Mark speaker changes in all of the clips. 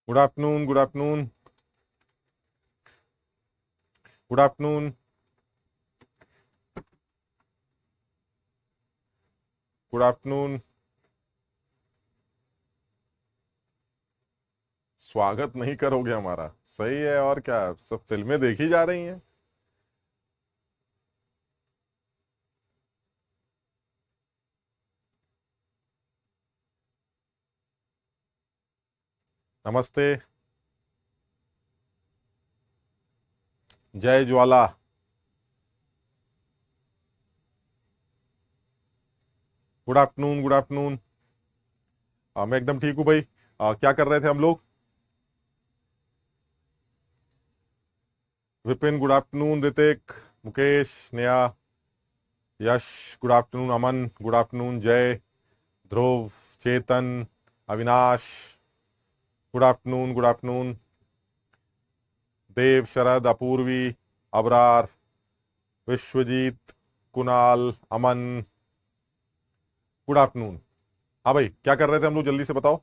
Speaker 1: Good afternoon, good afternoon, good afternoon, good afternoon. स्वागत नहीं करोगे हमारा? सही है, और क्या, सब फिल्में देखी जा रही हैं। नमस्ते। Jai Jwala. Good afternoon, good afternoon. मैं एकदम ठीक हूँ भाई। क्या कर रहे थे हम लोग? Vipin good afternoon, Hrithik, Mukesh, Neha, Yash good afternoon, Aman good afternoon, Jai, Dhruv, Chetan, Avinash good afternoon, good afternoon, Dev, Sharad, Apurvi, Abrar, Vishwajeet, Kunal, Aman good afternoon. हाँ भाई, क्या कर रहे थे हम लोग, जल्दी से बताओ।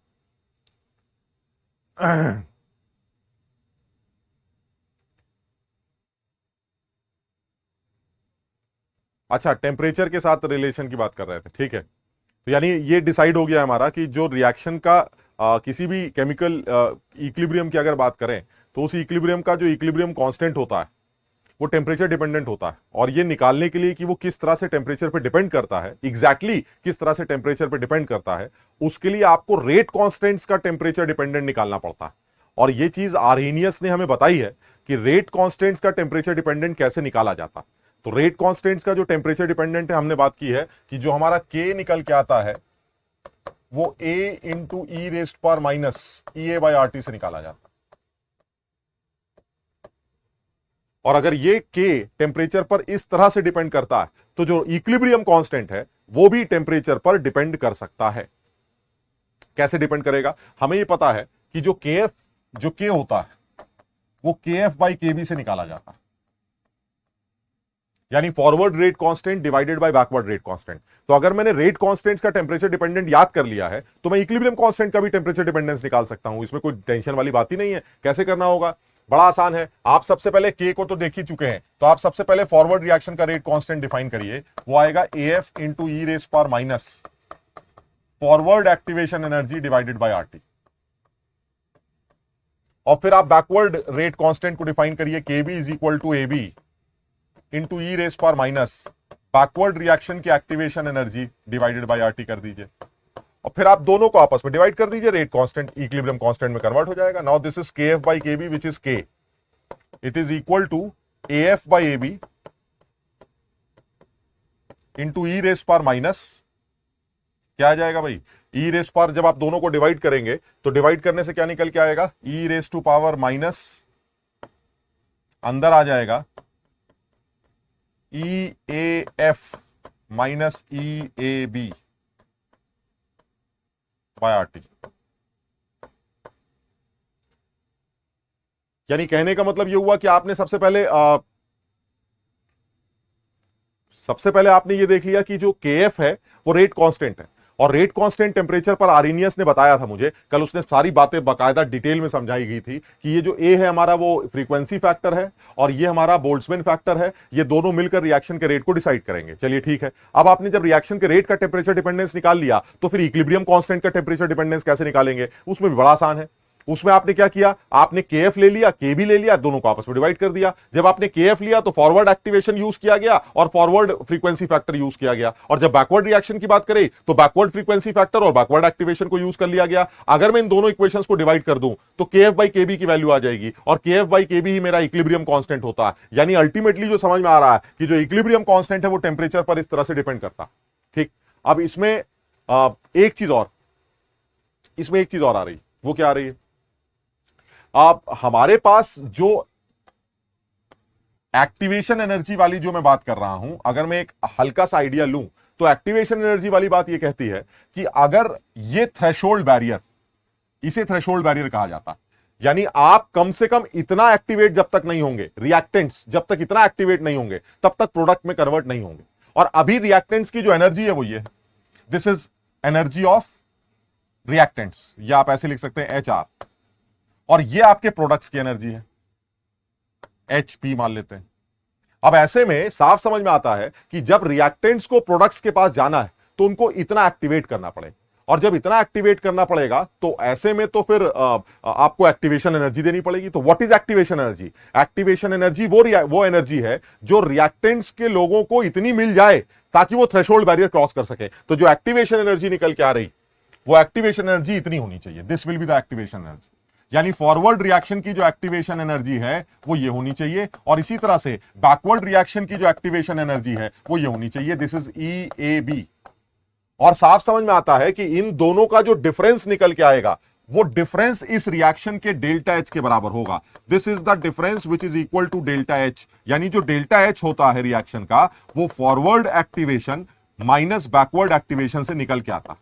Speaker 1: अच्छा, टेम्परेचर के साथ रिलेशन की बात कर रहे थे, ठीक है। तो यानी ये डिसाइड हो गया हमारा कि जो रिएक्शन का किसी भी केमिकल इक्विलिब्रियम की अगर बात करें, तो उस इक्विलिब्रियम का जो इक्विलिब्रियम कांस्टेंट होता है वो टेम्परेचर डिपेंडेंट होता है। और ये निकालने के लिए कि वो किस तरह से टेम्परेचर पे डिपेंड करता है, एग्जैक्टली किस तरह से टेम्परेचर पे डिपेंड करता है, उसके लिए आपको रेट कांस्टेंट्स का टेम्परेचर डिपेंडेंट निकालना पड़ता है। और ये चीज आर्हेनियस ने हमें बताई है कि रेट कांस्टेंट्स का टेम्परेचर डिपेंडेंट कैसे निकाला जाता है। तो रेट कांस्टेंट्स का जो टेम्परेचर डिपेंडेंट है, हमने बात की है कि जो हमारा के निकल के आता है वो ए इंटू ई रेस्ट पर minus e A by R T से निकाला जाता है। और अगर ये के टेम्परेचर पर इस तरह से डिपेंड करता है, तो जो इक्विलिब्रियम कांस्टेंट है वो भी टेम्परेचर पर डिपेंड कर सकता है। कैसे डिपेंड करेगा? हमें ये पता है कि जो के एफ, जो के होता है वो के एफ बाई के बी से निकाला जाता है, यानी forward rate constant divided by backward rate constant. तो अगर मैंने रेट कांस्टेंट्स का टेम्परेचर डिपेंडेंट याद कर लिया है, तो मैं इक्विलिब्रियम कांस्टेंट का भी टेम्परेचर डिपेंडेंस निकाल सकता हूं। इसमें कोई टेंशन वाली बात ही नहीं है। कैसे करना होगा? बड़ा आसान है। आप सबसे पहले के को तो देख ही चुके हैं, तो आप सबसे पहले फॉरवर्ड रिएक्शन का रेट कांस्टेंट डिफाइन करिए। वो आएगा A F into e raise power minus forward activation energy divided by R T. और फिर आप बैकवर्ड रेट कांस्टेंट को डिफाइन करिए, K B is equal to A B into e raise power minus backward reaction की activation energy divided by R T कर दीजिए। और फिर आप दोनों को आपस में डिवाइड कर दीजिए, रेट कांस्टेंट इक्विलिब्रियम कांस्टेंट में कन्वर्ट हो जाएगा। Now this is K F by K B which is K, it is equal to A F by A B into e raise power minus, क्या आ जाएगा भाई, ई raise power. जब आप दोनों को डिवाइड करेंगे तो डिवाइड करने से क्या निकल के आएगा, e raise to power minus, अंदर आ जाएगा e A F minus e A B by R T. यानी कहने का मतलब ये हुआ कि आपने सबसे पहले आपने ये देख लिया कि जो के एफ है वो रेट कांस्टेंट है। और रेट कांस्टेंट टेम्परेचर पर आर्हेनियस ने बताया था मुझे कल, उसने सारी बातें बाकायदा डिटेल में समझाई गई थी कि ये जो ए है हमारा वो फ्रीक्वेंसी फैक्टर है और ये हमारा बोल्ट्जमैन फैक्टर है, ये दोनों मिलकर रिएक्शन के रेट को डिसाइड करेंगे। चलिए ठीक है। अब आपने जब रिएक्शन के रेट का टेम्परेचर डिपेंडेंस निकाल लिया, तो फिर इक्विलिब्रियम कांस्टेंट का टेम्परेचर डिपेंडेंस कैसे निकालेंगे? उसमें भी बड़ा आसान है। उसमें आपने क्या किया, आपने के एफ ले लिया, के भी ले लिया, दोनों को आपस में डिवाइड कर दिया। जब आपने के एफ लिया तो फॉरवर्ड एक्टिवेशन यूज किया गया और फॉरवर्ड फ्रीक्वेंसी फैक्टर यूज किया गया। और जब बैकवर्ड रिएक्शन की बात करें तो बैकवर्ड फ्रीक्वेंसी फैक्टर और बैकवर्ड एक्टिवेशन को यूज कर लिया गया। अगर मैं इन दोनों इक्वेशंस को डिवाइड कर दूं तो के एफ बाई के बी की वैल्यू आ जाएगी, और के एफ बाई के बी ही मेरा इक्विलिब्रियम कांस्टेंट होता है। यानी अल्टीमेटली जो समझ में आ रहा है कि जो इक्विलिब्रियम कांस्टेंट है वो टेम्परेचर पर इस तरह से डिपेंड करता। ठीक। अब इसमें एक चीज और, इसमें एक चीज और आ रही, वो क्या आ रही है? आप हमारे पास जो एक्टिवेशन एनर्जी वाली जो मैं बात कर रहा हूं, अगर मैं एक हल्का सा आइडिया लूं तो एक्टिवेशन एनर्जी वाली बात यह कहती है कि अगर ये थ्रेशोल्ड बैरियर, इसे थ्रेशोल्ड बैरियर कहा जाता है, यानी आप कम से कम इतना एक्टिवेट जब तक नहीं होंगे, रिएक्टेंट्स जब तक इतना एक्टिवेट नहीं होंगे तब तक प्रोडक्ट में कन्वर्ट नहीं होंगे। और अभी रिएक्टेंट्स की जो एनर्जी है वो ये है, this is energy of reactants, या आप ऐसे लिख सकते हैं एच आर। और ये आपके प्रोडक्ट्स की एनर्जी है, HP मान लेते हैं। अब ऐसे में साफ समझ में आता है कि जब रिएक्टेंट्स को प्रोडक्ट्स के पास जाना है तो उनको इतना एक्टिवेट करना पड़ेगा, और जब इतना एक्टिवेट करना पड़ेगा तो ऐसे में तो फिर आपको एक्टिवेशन एनर्जी देनी पड़ेगी। तो what is activation energy? Activation energy वो एनर्जी है जो रिएक्टेंट्स के लोगों को इतनी मिल जाए ताकि वो थ्रेशोल्ड बैरियर क्रॉस कर सके। तो जो एक्टिवेशन एनर्जी निकल के आ रही वो एक्टिवेशन एनर्जी इतनी होनी चाहिए। This will be the activation energy, यानी फॉरवर्ड रिएक्शन की जो एक्टिवेशन एनर्जी है वो ये होनी चाहिए, और इसी तरह से बैकवर्ड रिएक्शन की जो एक्टिवेशन एनर्जी है वो ये होनी चाहिए। This is EAB। और साफ समझ में आता है कि इन दोनों का जो डिफरेंस निकल के आएगा वो डिफरेंस इस रिएक्शन के डेल्टा H के बराबर होगा। This is the difference which is equal to delta H, यानी जो डेल्टा H होता है रिएक्शन का वो forward activation minus backward activation से निकल के आता,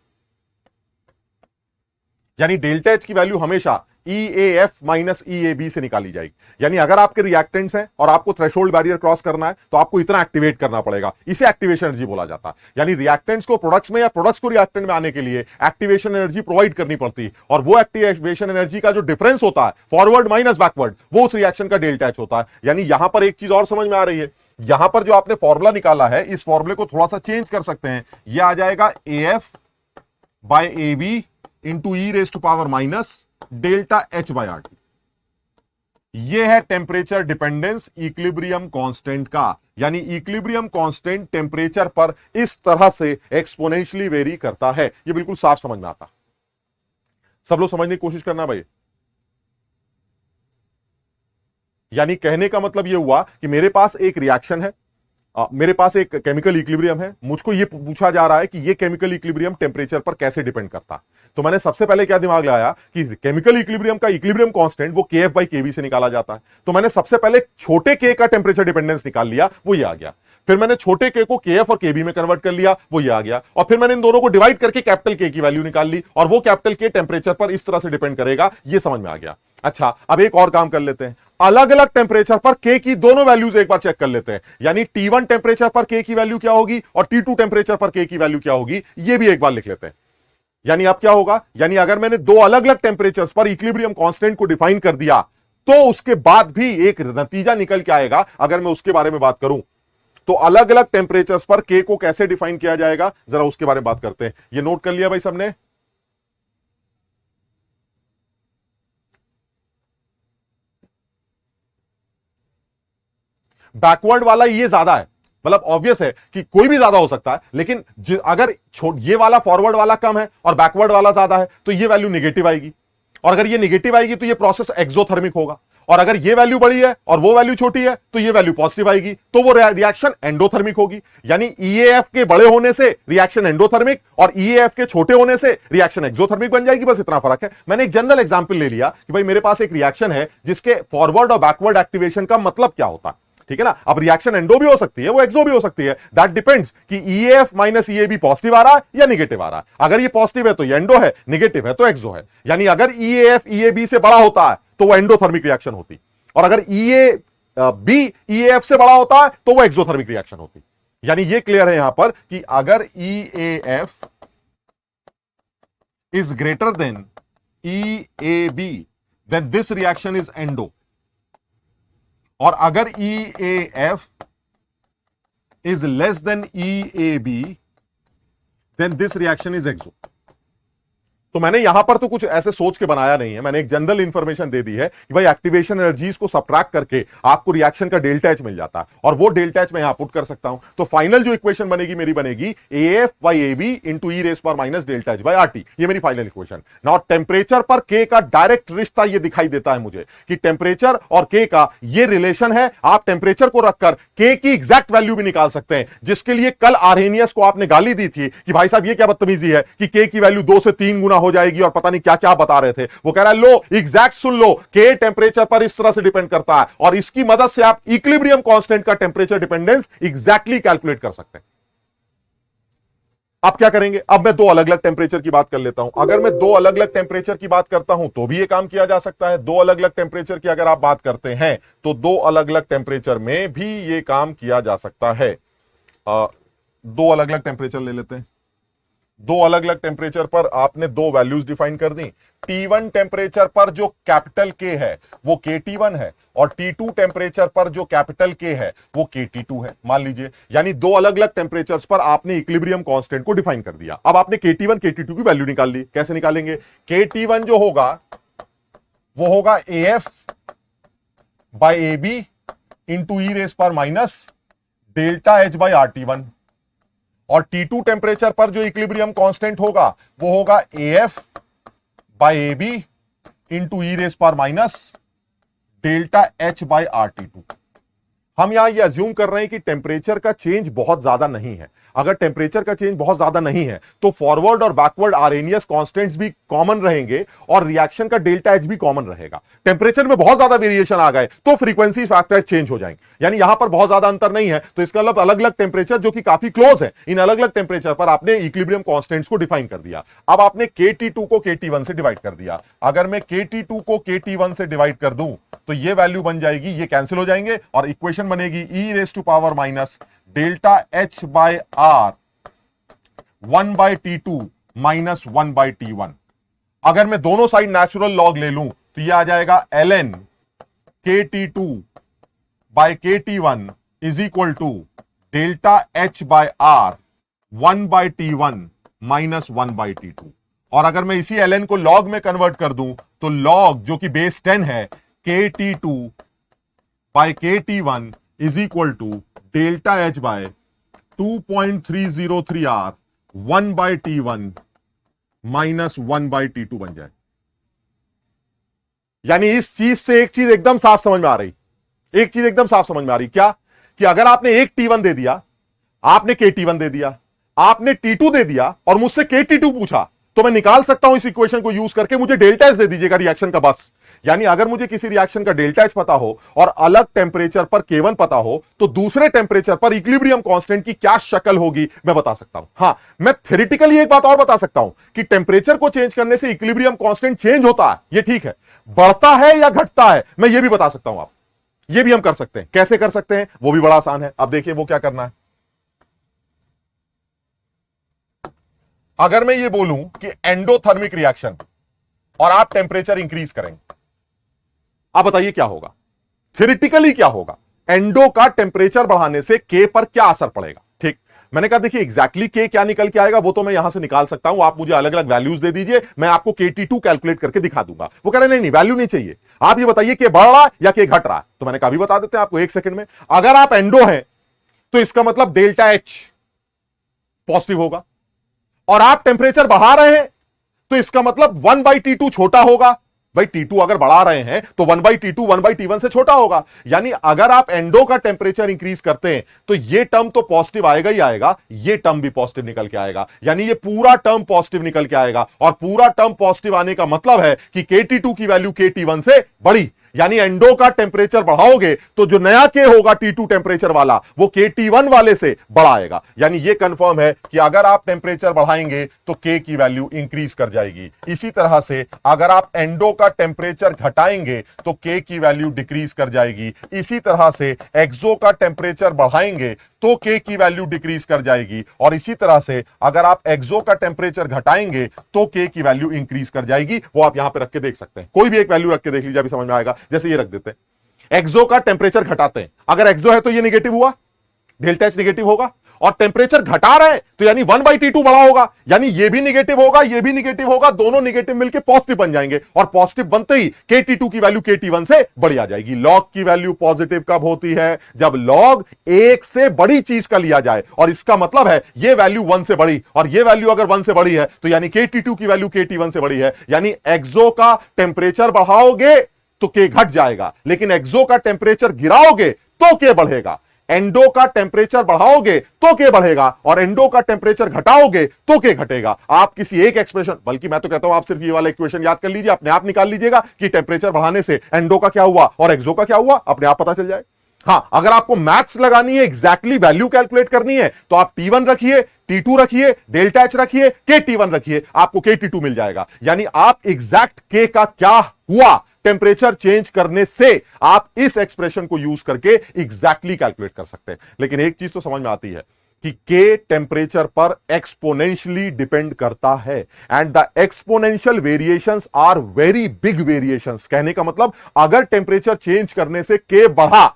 Speaker 1: यानी डेल्टा H की वैल्यू हमेशा EAF माइनस EAB से निकाली जाएगी। यानी अगर आपके रिएक्टेंट्स हैं और आपको थ्रेशोल्ड बैरियर क्रॉस करना है तो आपको इतना एक्टिवेट करना पड़ेगा, इसे एक्टिवेशन एनर्जी बोला जाता है। यानी रिएक्टेंट्स को प्रोडक्ट्स में या प्रोडक्ट्स को रिएक्टेंट में आने के लिए एक्टिवेशन एनर्जी प्रोवाइड करनी पड़ती है, और वो एक्टिवेशन एनर्जी का जो डिफरेंस होता है फॉरवर्ड माइनस बैकवर्ड वो उस रिएक्शन का डेल्टा H होता है। यानी यहां पर एक चीज और समझ में आ रही है, यहां पर जो आपने फॉर्मूला निकाला है इस फॉर्मूले को थोड़ा सा चेंज कर सकते हैं। यह आ जाएगा AF by AB into E raise to power minus delta H by RT। यह है टेम्परेचर डिपेंडेंस इक्विलिब्रियम कांस्टेंट का, यानी इक्विलिब्रियम कांस्टेंट टेम्परेचर पर इस तरह से एक्सपोनेंशियली वेरी करता है। यह बिल्कुल साफ समझ में आता। सब लोग समझने की कोशिश करना भाई। यानी कहने का मतलब यह हुआ कि मेरे पास एक रिएक्शन है, मेरे पास एक केमिकल इक्विलिब्रियम है, मुझको यह पूछा जा रहा है कि यह केमिकल इक्विलिब्रियम टेम्परेचर पर कैसे डिपेंड करता है। तो मैंने सबसे पहले क्या दिमाग लगाया कि केमिकल इक्विलिब्रियम का इक्विलिब्रियम कांस्टेंट वो KF बाई KB से निकाला जाता है। तो मैंने सबसे पहले छोटे k का टेम्परेचर डिपेंडेंस निकाल लिया, वो ये आ गया। फिर मैंने छोटे k को KF और KB में कन्वर्ट कर लिया, वो ये आ गया। और फिर मैंने इन दोनों को डिवाइड करके कैपिटल K की वैल्यू निकाल ली, और वो कैपिटल K टेम्परेचर पर इस तरह से डिपेंड करेगा, ये समझ में आ गया। अच्छा, अब एक और काम कर लेते हैं, अलग अलग टेम्परेचर पर K की दोनों वैल्यूज एक बार चेक कर लेते हैं। यानी T1 टेम्परेचर पर K की वैल्यू क्या होगी और T2 टेम्परेचर पर K की वैल्यू क्या होगी, ये भी एक बार लिख लेते हैं। यानी अब क्या होगा, यानी अगर मैंने दो अलग अलग टेम्परेचर्स पर इक्विलिब्रियम कांस्टेंट को डिफाइन कर दिया तो उसके बाद भी एक नतीजा निकल के आएगा। अगर मैं उसके बारे में बात करूं तो अलग अलग टेम्परेचर्स पर K को कैसे डिफाइन किया जाएगा, जरा उसके बारे में बात करते हैं। ये नोट कर लिया भाई सबने? बैकवर्ड वाला ये ज्यादा है, मतलब ऑब्वियस है कि कोई भी ज्यादा हो सकता है, लेकिन अगर ये वाला फॉरवर्ड वाला कम है और बैकवर्ड वाला ज्यादा है तो ये वैल्यू नेगेटिव आएगी, और अगर ये नेगेटिव आएगी तो ये प्रोसेस एक्सोथर्मिक होगा, और अगर ये वैल्यू बड़ी है और वो वैल्यू छोटी है तो ये वैल्यू पॉजिटिव आएगी, तो वो रिएक्शन एंडोथर्मिक होगी। यानी EAF के बड़े होने से रिएक्शन एंडोथर्मिक और EAF के छोटे होने से रिएक्शन एक्सोथर्मिक बन जाएगी, बस इतना फर्क है। मैंने एक जनरल एग्जांपल ले लिया कि भाई मेरे पास एक रिएक्शन है जिसके फॉरवर्ड और बैकवर्ड एक्टिवेशन का मतलब क्या होता है, ठीक है ना। अब रिएक्शन एंडो भी हो सकती है, वो एक्सो भी हो सकती है, दैट डिपेंड्स कि EAF माइनस EAB पॉजिटिव आ रहा है या नेगेटिव आ रहा है। अगर ये पॉजिटिव है तो ये एंडो है, नेगेटिव है तो एक्सो है। यानी अगर EAF EAB से बड़ा होता है तो वो एंडोथर्मिक रिएक्शन होती, और अगर EAB EAF से बड़ा होता है तो वो एक्सोथर्मिक रिएक्शन होती। यानी ये क्लियर है यहां पर कि अगर EAF is greater than EAB then this reaction is endo, और अगर EAF is less than EAB then this reaction is exo। तो मैंने यहां पर तो कुछ ऐसे सोच के बनाया नहीं है, मैंने एक जनरल इंफॉर्मेशन दे दी है कि भाई एक्टिवेशन एनर्जीज को सबट्रैक्ट करके आपको रिएक्शन का डेल्टा H मिल जाता है, और वो डेल्टा H मैं यहां पुट कर सकता हूं। तो फाइनल जो इक्वेशन बनेगी मेरी बनेगी AF by AB into E raise पर minus delta H by RT, ये मेरी फाइनल इक्वेशन। नाउ टेम्परेचर पर K का डायरेक्ट रिश्ता ये दिखाई देता है मुझे कि टेम्परेचर और K का ये रिलेशन है। आप टेम्परेचर को रखकर K की एग्जैक्ट वैल्यू भी निकाल सकते हैं, जिसके लिए कल आर्हेनियस को आपने गाली दी थी कि भाई साहब ये क्या बदतमीजी है कि K की वैल्यू 2 से 3 गुना हो जाएगी और पता नहीं क्या क्या बता रहे थे। वो कह रहा है लो एग्जैक्ट सुन लो, K टेम्परेचर पर इस तरह से डिपेंड करता है, और इसकी मदद से आप इक्विलिब्रियम कांस्टेंट का टेम्परेचर डिपेंडेंस एग्जैक्टली कैलकुलेट कर सकते हैं। अब क्या करेंगे, अब मैं दो अलग अलग टेम्परेचर की बात कर लेता हूं। अगर मैं दो अलग अलग टेम्परेचर की बात करता हूं तो भी ये काम किया जा सकता है। दो अलग अलग टेम्परेचर की अगर आप बात करते हैं तो दो अलग अलग टेम्परेचर में भी ये काम किया जा सकता है। दो अलग अलग टेम्परेचर ले लेते हैं। दो अलग अलग टेम्परेचर पर आपने दो वैल्यूज डिफाइन कर दी। T1 टेम्परेचर पर जो कैपिटल K है वो KT1 है, और T2 टेम्परेचर पर जो कैपिटल K है वो KT2 है, मान लीजिए। यानी दो अलग अलग टेम्परेचर्स पर आपने इक्विलिब्रियम कांस्टेंट को डिफाइन कर दिया। अब आपने KT1 KT2 की वैल्यू निकाल ली। कैसे निकालेंगे? KT1 जो होगा वो होगा AF by AB into e raise पर minus delta H by RT1, और T2 टेम्परेचर पर जो इक्विलिब्रियम कांस्टेंट होगा वो होगा AF by AB into e raise पर minus delta H by RT2। हम यहां ये अज्यूम कर रहे हैं कि टेम्परेचर का चेंज बहुत ज्यादा नहीं है। अगर टेम्परेचर का चेंज बहुत ज्यादा नहीं है तो फॉरवर्ड और बैकवर्ड आरएनएस कांस्टेंट्स भी कॉमन रहेंगे और रिएक्शन का डेल्टा एच भी कॉमन रहेगा। टेम्परेचर में बहुत ज्यादा वेरिएशन आ गए तो फ्रीक्वेंसी फैक्टर चेंज हो जाएंगे। यानी यहां पर बहुत ज्यादा अंतर नहीं है, तो इसका मतलब अलग अलग टेम्परेचर जो कि काफी क्लोज है, इन अलग अलग टेम्परेचर पर आपने इक्विलिब्रियम कांस्टेंट्स को डिफाइन कर दिया। अब आपने KT2 को KT1 से डिवाइड कर दिया। अगर मैं KT2 को KT1 से डिवाइड कर दूं तो ये वैल्यू बन जाएगी, ये कैंसिल हो जाएंगे और इक्वेशन बनेगी e raise to power minus delta H by R 1 by T2 minus 1 by T1। अगर मैं दोनों साइड नेचुरल लॉग ले लूं तो ये आ जाएगा ln KT2 by KT1 is equal to delta H by R 1 by T1 minus 1 by T2। और अगर मैं इसी ln को log में कन्वर्ट कर दूं तो log जो कि बेस 10 है KT2 by KT1 is equal to delta H by 2.303 R 1 by T1 minus 1 by T2 बन जाए। यानी इस चीज से एक चीज एकदम साफ समझ में आ रही, एक चीज एकदम साफ समझ में आ रही, क्या कि अगर आपने एक T1 दे दिया, आपने KT1 दे दिया, आपने T2 दे दिया और मुझसे KT2 पूछा, तो मैं निकाल सकता हूं इस इक्वेशन को यूज करके, मुझे डेल्टा एच दे दीजिएगा रिएक्शन का बस। यानी अगर मुझे किसी रिएक्शन का डेल्टा एच पता हो और अलग टेम्परेचर पर K1 पता हो तो दूसरे टेम्परेचर पर इक्विलिब्रियम कांस्टेंट की क्या शक्ल होगी मैं बता सकता हूं। हां, मैं थ्योरेटिकली एक बात और बता सकता हूं कि टेम्परेचर को चेंज करने से इक्विलिब्रियम कांस्टेंट चेंज होता है, ये ठीक है, बढ़ता है या घटता है मैं ये भी बता सकता हूं। आप ये भी हम कर सकते हैं। कैसे कर सकते हैं वो भी बड़ा आसान है। अब देखिए वो क्या करना है। अगर मैं ये बोलूं कि एंडोथर्मिक रिएक्शन और आप टेम्परेचर इंक्रीज करेंगे, आप बताइए क्या होगा, थ्योरेटिकली क्या होगा, एंडो का टेम्परेचर बढ़ाने से के पर क्या असर पड़ेगा। ठीक, मैंने कहा देखिए एग्जैक्टली के क्या निकल के आएगा वो तो मैं यहां से निकाल सकता हूं, आप मुझे अलग अलग वैल्यूज दे दीजिए, मैं आपको KT2 कैलकुलेट करके दिखा दूंगा। वो कह रहे नहीं वैल्यू नहीं चाहिए, आप ये बताइए कि बढ़ रहा या कि घट रहा है। तो मैंने कहा अभी बता देते हैं आपको 1 सेकंड में। अगर आप एंडो हैं तो इसका मतलब डेल्टा एच पॉजिटिव होगा, और आप टेम्परेचर बढ़ा रहे हैं तो इसका मतलब 1 बाई T2 छोटा होगा। भाई T2 अगर बढ़ा रहे हैं तो 1 बाई T2 1 बाई T1 से छोटा होगा। यानी अगर आप एंडो का टेम्परेचर इंक्रीज करते हैं तो ये टर्म तो पॉजिटिव आएगा ही आएगा, ये टर्म भी पॉजिटिव निकल के आएगा। यानी ये पूरा टर्म पॉजिटिव निकल के आएगा, और पूरा टर्म पॉजिटिव आने का मतलब है कि KT2 की वैल्यू KT1 से बड़ी। यानी एंडो का टेम्परेचर बढ़ाओगे तो जो नया के होगा T2 टेम्परेचर वाला वो KT1 वाले से बड़ा आएगा। यानी ये कंफर्म है कि अगर आप टेम्परेचर बढ़ाएंगे तो K की वैल्यू इंक्रीज कर जाएगी। इसी तरह से अगर आप एंडो का टेम्परेचर घटाएंगे तो K की वैल्यू डिक्रीज कर जाएगी। इसी तरह से एक्सो का टेम्परेचर बढ़ाएंगे तो K की वैल्यू डिक्रीज कर जाएगी, और इसी तरह से अगर आप एक्सो का टेम्परेचर घटाएंगे तो K की वैल्यू इंक्रीज कर जाएगी। वो आप यहां पे रख के देख सकते हैं, कोई भी एक वैल्यू रख के देख लीजिए, अभी समझ में आएगा। जैसे ये रख देते हैं, एक्सो का टेम्परेचर घटाते हैं, अगर एक्सो है तो ये नेगेटिव हुआ, डेल्टा एच नेगेटिव होगा, और टेम्परेचर घटा रहे हैं तो यानी 1 बाई T2 बड़ा होगा, यानी ये भी नेगेटिव होगा, ये भी नेगेटिव होगा, दोनों नेगेटिव मिलकर पॉजिटिव बन जाएंगे, और पॉजिटिव बनते ही KT2 की वैल्यू KT1 से बड़ी आ जाएगी। लॉग की वैल्यू पॉजिटिव कब होती है? जब लॉग 1 से बड़ी चीज का लिया जाए, और इसका मतलब है ये वैल्यू 1 से बड़ी, और ये वैल्यू अगर 1 से बड़ी है तो यानी KT2 की वैल्यू KT1 से बड़ी है। यानी एक्सो का टेम्परेचर बढ़ाओगे तो K घट जाएगा, लेकिन एक्सो का टेम्परेचर गिराओगे तो K बढ़ेगा। एंडो का टेम्परेचर बढ़ाओगे तो K बढ़ेगा, और एंडो का टेम्परेचर घटाओगे तो K घटेगा। आप किसी एक एक्सप्रेशन, बल्कि मैं तो कहता हूं आप सिर्फ ये वाला इक्वेशन याद कर लीजिए, अपने आप निकाल लीजिएगा कि टेम्परेचर बढ़ाने से एंडो का क्या हुआ और एक्सो का क्या हुआ, अपने आप पता चल जाए। हां, अगर आपको मैथ्स लगानी है, एग्जैक्टली वैल्यू कैलकुलेट करनी है, तो आप T1 रखिए, T2 रखिए, डेल्टा एच रखिए, KT1 रखिए, आपको KT2 मिल जाएगा। यानी आप एग्जैक्ट K का क्या हुआ टेम्परेचर चेंज करने से आप इस एक्सप्रेशन को यूज करके एग्जैक्टली कैलकुलेट कर सकते हैं। लेकिन एक चीज तो समझ में आती है कि के टेम्परेचर पर एक्सपोनेंशियली डिपेंड करता है and the exponential variations are very big variations. कहने का मतलब अगर टेम्परेचर चेंज करने से के बढ़ा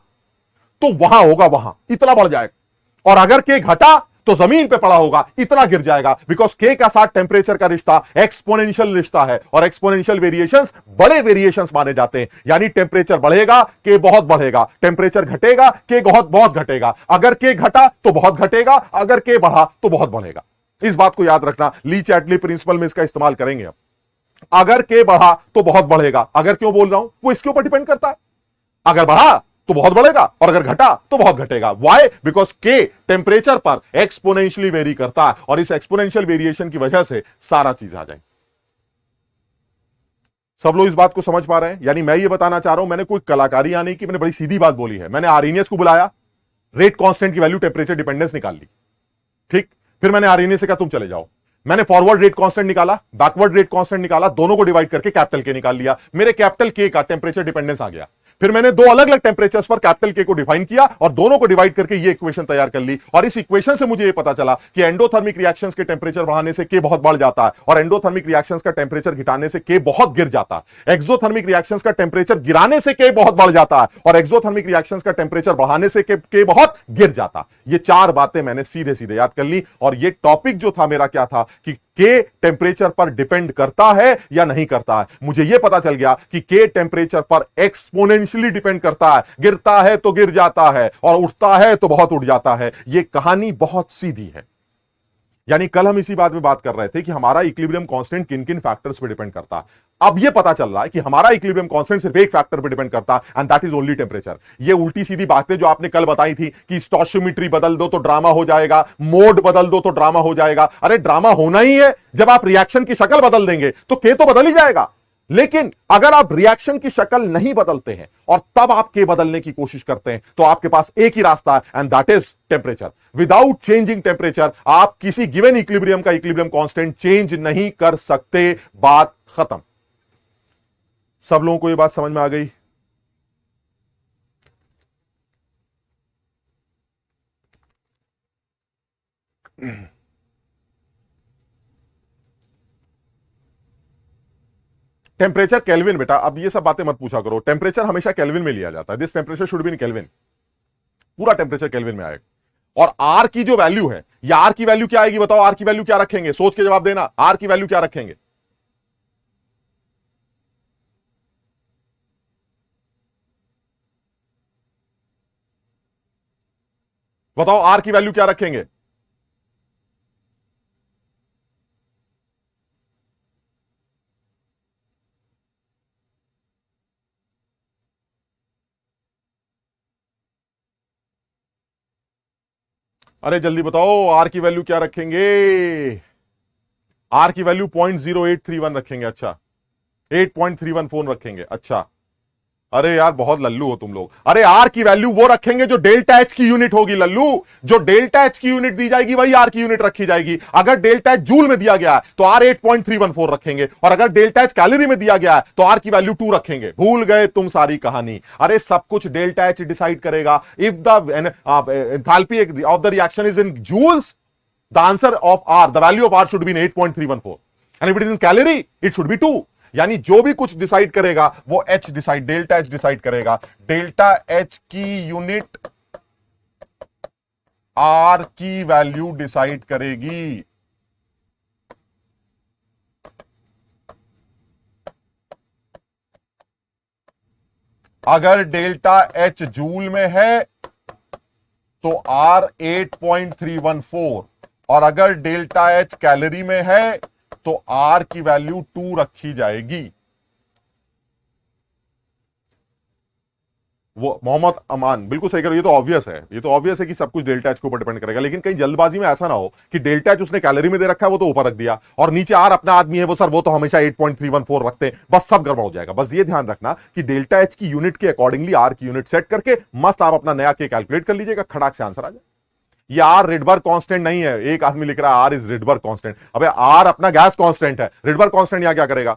Speaker 1: तो वहां होगा, वहां इतना बढ़ जाएगा, और अगर के घटा तो जमीन पे पड़ा होगा इतना गिर जाएगा, बिकॉज के का साथ टेम्परेचर का रिश्ता एक्सपोनेंशियल रिश्ता है और एक्सपोनेंशियल वेरिएशंस बड़े वेरिएशंस माने जाते हैं। यानी टेम्परेचर बढ़ेगा के बहुत बढ़ेगा, टेम्परेचर घटेगा के बहुत बहुत घटेगा, अगर के घटा तो बहुत घटेगा, अगर के बढ़ा तो बहुत बढ़ेगा। इस बात को याद रखना, ली चैटली प्रिंसिपल में इसका इस्तेमाल करेंगे। अब अगर के बढ़ा तो बहुत बढ़ेगा, अगर क्यों बोल रहा हूं, वो इसके ऊपर डिपेंड करता है, अगर बढ़ा तो बहुत बढ़ेगा और अगर घटा तो बहुत घटेगा। व्हाई? बिकॉज के टेम्परेचर पर एक्सपोनेंशियली वेरी करता है और इस एक्सपोनेंशियल वेरिएशन की वजह से सारा चीज आ जाए। सब लोग इस बात को समझ पा रहे हैं? यानी मैं ये बताना चाह रहा हूं, मैंने कोई कलाकारी आने की, मैंने बड़ी सीधी बात बोली है। मैंने आरएनएस को बुलाया, रेट कांस्टेंट की वैल्यू टेम्परेचर डिपेंडेंस निकाल ली, ठीक। फिर मैंने आरएनएस से कहा तुम चले जाओ, मैंने फॉरवर्ड रेट कांस्टेंट निकाला, बैकवर्ड रेट कांस्टेंट निकाला, दोनों को डिवाइड करके कैपिटल के निकाल लिया, मेरे कैपिटल के का टेम्परेचर डिपेंडेंस आ गया। फिर मैंने दो अलग अलग टेम्परेचर्स पर कैपिटल के को डिफाइन किया और दोनों को डिवाइड करके ये इक्वेशन तैयार कर ली, और इस इक्वेशन से मुझे ये पता चला कि एंडोथर्मिक रिएक्शंस के टेम्परेचर बढ़ाने से के बहुत बढ़ जाता है और एंडोथर्मिक रिएक्शंस का टेम्परेचर घटाने से के बहुत गिर जाता है। एक्सोथर्मिक रिएक्शंस का टेम्परेचर गिराने से के बहुत बढ़ जाता है और एक्सोथर्मिक रिएक्शंस का टेम्परेचर बढ़ाने से के बहुत गिर जाता। ये चार बातें मैंने सीधे सीधे याद कर ली, और ये टॉपिक जो था मेरा क्या था कि के टेम्परेचर पर डिपेंड करता है या नहीं करता है। मुझे यह पता चल गया कि के टेम्परेचर पर एक्सपोनेंशियली डिपेंड करता है, गिरता है तो गिर जाता है और उठता है तो बहुत उठ जाता है। यह कहानी बहुत सीधी है। यानी कल हम इसी बात में बात कर रहे थे कि हमारा इक्विलिब्रियम कांस्टेंट किन किन फैक्टर्स पे डिपेंड करता है। अब यह पता चल रहा है कि हमारा इक्विलिब्रियम कांस्टेंट सिर्फ एक फैक्टर पे डिपेंड करता है and that is only temperature. ये उल्टी सीधी बातें जो आपने कल बताई थी कि स्टोशियोमेट्री बदल दो तो ड्रामा हो जाएगा, मोड बदल दो तो ड्रामा हो जाएगा। अरे ड्रामा होना ही है, जब आप रिएक्शन की शक्ल बदल देंगे तो के तो बदल ही जाएगा। लेकिन अगर आप रिएक्शन की शक्ल नहीं बदलते हैं और तब आप के बदलने की कोशिश करते हैं तो आपके पास एक ही रास्ता है and that is temperature. Without changing temperature आप किसी गिवन इक्विलिब्रियम का इक्विलिब्रियम कांस्टेंट चेंज नहीं कर सकते। बात खत्म। सब लोगों को यह बात समझ में आ गई? टेम्परेचर केल्विन, बेटा अब ये सब बातें मत पूछा करो। टेम्परेचर हमेशा केल्विन में लिया जाता है। This temperature should be in kelvin, पूरा टेम्परेचर केल्विन में आएगा। और आर की जो वैल्यू है, या आर की वैल्यू क्या आएगी बताओ? आर की वैल्यू क्या रखेंगे? सोच के जवाब देना। आर की वैल्यू क्या रखेंगे? बताओ आर की वैल्यू क्या रखेंगे? अरे जल्दी बताओ आर की वैल्यू क्या रखेंगे? आर की वैल्यू 0.0831 रखेंगे। अच्छा 8.314 रखेंगे। अच्छा अरे यार बहुत लल्लू हो तुम लोग। अरे आर की वैल्यू वो रखेंगे जो डेल्टा एच की यूनिट होगी लल्लू। जो डेल्टा एच की यूनिट दी जाएगी वही आर की यूनिट रखी जाएगी। अगर डेल्टा एच जूल में दिया गया है तो आर 8.314 रखेंगे, और अगर डेल्टा एच कैलोरी में दिया गया है तो आर की वैल्यू 2 रखेंगे। भूल गए तुम सारी कहानी। अरे सब कुछ डेल्टा एच डिसाइड करेगा। If the enthalpy of the reaction is in joules, the answer of R, the value of R should be in 8.314 and if it is in calorie it should be 2। यानी जो भी कुछ decide करेगा वो H decide, delta H decide करेगा। Delta H की unit R की value decide करेगी। अगर डेल्टा एच जूल में है तो आर 8.314, और अगर डेल्टा एच कैलोरी में है तो आर की वैल्यू 2 रखी जाएगी। वो मोहम्मद अमान बिल्कुल सही कह रहे हो। ये तो ऑब्वियस है, ये तो ऑब्वियस है कि सब कुछ डेल्टा एच के ऊपर डिपेंड करेगा। लेकिन कहीं जल्दबाजी में ऐसा ना हो कि डेल्टा एच उसने कैलोरी में दे रखा है वो तो ऊपर रख दिया, और नीचे आर अपना आदमी है वो सर वो तो हमेशा 8.314 रखते हैं, बस सब गड़बड़ हो जाएगा। बस ये ध्यान रखना कि डेल्टा एच की यूनिट के अकॉर्डिंगली आर की यूनिट सेट करके मस्त आप अपना नया के कैलकुलेट कर लीजिएगा, खड़ाक से आंसर आ जाए। ये आर रिडबर्ग कांस्टेंट नहीं है। एक आदमी लिख रहा है आर इज रिडबर्ग कांस्टेंट। अबे आर अपना गैस कांस्टेंट है, रिडबर्ग कांस्टेंट यहां क्या करेगा?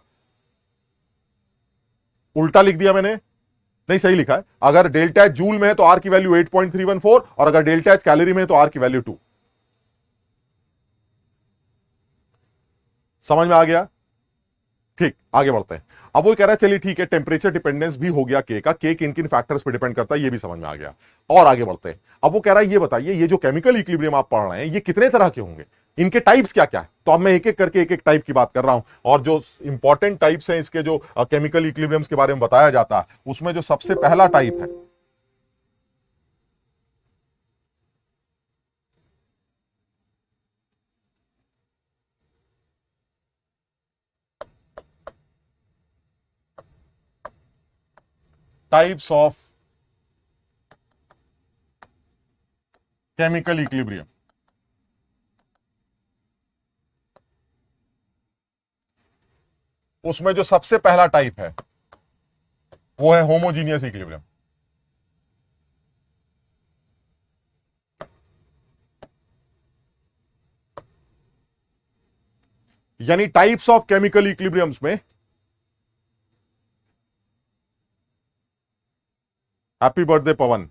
Speaker 1: उल्टा लिख दिया मैंने, नहीं सही लिखा है। अगर डेल्टा एच जूल में है तो आर की वैल्यू 8.314, और अगर डेल्टा एच कैलोरी में है तो आर की वैल्यू 2। समझ में आ गया? ठीक, आगे बढ़ते हैं। अब वो कह रहा है चलिए ठीक है, टेम्परेचर डिपेंडेंस भी हो गया के का, के किन किन फैक्टर्स पे डिपेंड करता है ये भी समझ में आ गया। और आगे बढ़ते हैं। अब वो कह रहा है ये बताइए, ये जो केमिकल इक्विलिब्रियम आप पढ़ रहे हैं ये कितने तरह के होंगे, इनके टाइप्स क्या क्या है? तो अब मैं एक एक करके एक एक टाइप की बात कर रहा हूं, और जो इंपॉर्टेंट टाइप्स हैं इसके, जो केमिकल इक्विलिब्रियम्स के बारे में बताया जाता है, उसमें जो सबसे पहला टाइप है टाइप्स ऑफ केमिकल इक्विलिब्रियम, उसमें जो सबसे पहला टाइप है वो है होमोजीनियस इक्विलिब्रियम। यानी टाइप्स ऑफ केमिकल इक्विलिब्रियम्स में, happy birthday Pawan,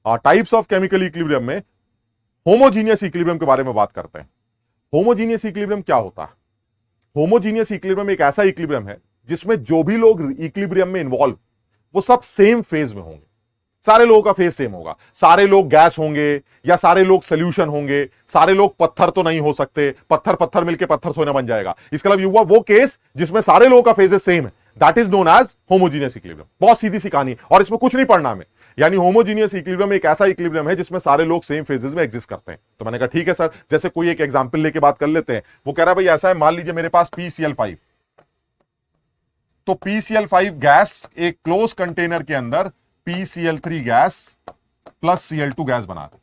Speaker 1: types of chemical equilibrium में होमोजीनियस इक्विलिब्रियम के बारे में बात करते हैं। होमोजीनियस इक्विलिब्रियम क्या होता है? होमोजीनियस इक्विलिब्रियम एक ऐसा इक्विलिब्रियम है जिसमें जो भी लोग इक्विलिब्रियम में इन्वॉल्व, वो सब सेम फेज में होंगे, सारे लोगों का फेज सेम होगा। सारे लोग गैस होंगे या सारे लोग सोल्यूशन होंगे, सारे लोग पत्थर तो नहीं हो सकते, पत्थर पत्थर मिलकर पत्थर सोना बन जाएगा। इसका मतलब ये हुआ वो केस जिसमें सारे लोगों का फेजेस सेम है, that is known as homogeneous equilibrium. बहुत सीधी सी कहानी, और इसमें कुछ नहीं पढ़ना हमें। यानी होमोजीनियस इक्विलिब्रियम एक ऐसा इक्विलिब्रियम है जिसमें सारे लोग सेम फेजेस में एग्जिस्ट करते हैं। तो मैंने कहा ठीक है सर, जैसे कोई एक एग्जांपल लेके बात कर लेते हैं। वो कह रहा है भाई ऐसा है, मान लीजिए मेरे पास PCl5, तो PCl5 गैस एक क्लोज कंटेनर के अंदर PCl3 gas plus Cl2 gas बना रहे।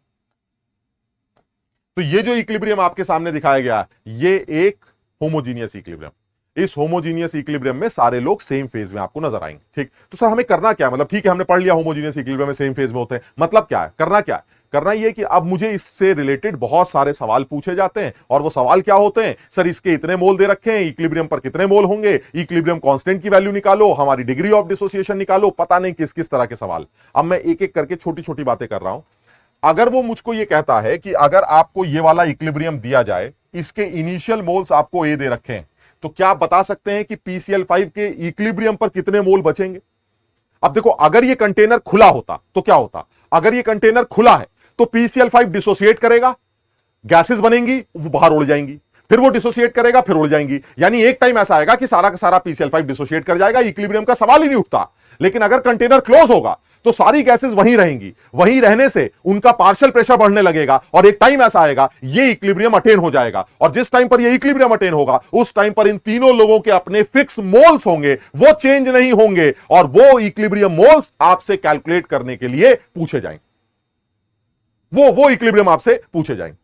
Speaker 1: तो ये जो इक्विलिब्रियम आपके सामने दिखाया गया है, ये एक होमोजीनियस इक्विलिब्रियम। इस होमोजीनियस इक्विलिब्रियम में सारे लोग सेम फेज में आपको नजर आएंगे। ठीक, तो सर हमें करना क्या है? मतलब ठीक है, हमने पढ़ लिया होमोजीनियस इक्विलिब्रियम में सेम फेज में होते हैं, मतलब क्या है, करना क्या है? करना यह कि अब मुझे इससे रिलेटेड बहुत सारे सवाल पूछे जाते हैं। और वो सवाल क्या होते हैं? सर इसके इतने मोल दे रखे हैं, इक्विलिब्रियम पर कितने मोल होंगे, इक्विलिब्रियम कांस्टेंट की वैल्यू निकालो, हमारी डिग्री ऑफ डिसोसिएशन निकालो, पता नहीं किस किस तरह के सवाल। अब मैं एक एक करके छोटी छोटी बातें कर रहा हूं। अगर वो मुझको ये कहता है कि अगर आपको ये वाला इक्विलिब्रियम दिया जाए, इसके इनिशियल मोल्स आपको ए दे रखे हैं, तो क्या आप बता सकते हैं कि PCl5 के इक्विलिब्रियम पर कितने मोल बचेंगे? अब देखो, अगर ये कंटेनर खुला होता तो क्या होता? अगर ये कंटेनर खुला है तो PCl5 डिसोसिएट करेगा, गैसेस बनेंगी, वो बाहर उड़ जाएंगी, फिर वो डिसोसिएट करेगा, फिर उड़ जाएंगी। यानी एक टाइम ऐसा आएगा कि सारा का सारा PCl5 डिसोसिएट कर जाएगा, इक्विलिब्रियम का सवाल ही नहीं उठता। लेकिन अगर कंटेनर क्लोज होगा तो सारी गैसेस वहीं रहेंगी, वहीं रहने से उनका पार्शियल प्रेशर बढ़ने लगेगा, और एक टाइम ऐसा आएगा ये इक्विलिब्रियम अटेन हो जाएगा। और जिस टाइम पर ये इक्विलिब्रियम अटेन होगा, उस टाइम पर इन तीनों लोगों के अपने फिक्स मोल्स होंगे, वो चेंज नहीं होंगे, और वो इक्विलिब्रियम मोल्स आपसे कैलकुलेट करने के लिए पूछे जाएंगे। वो इक्विलिब्रियम आपसे पूछे जाएंगे।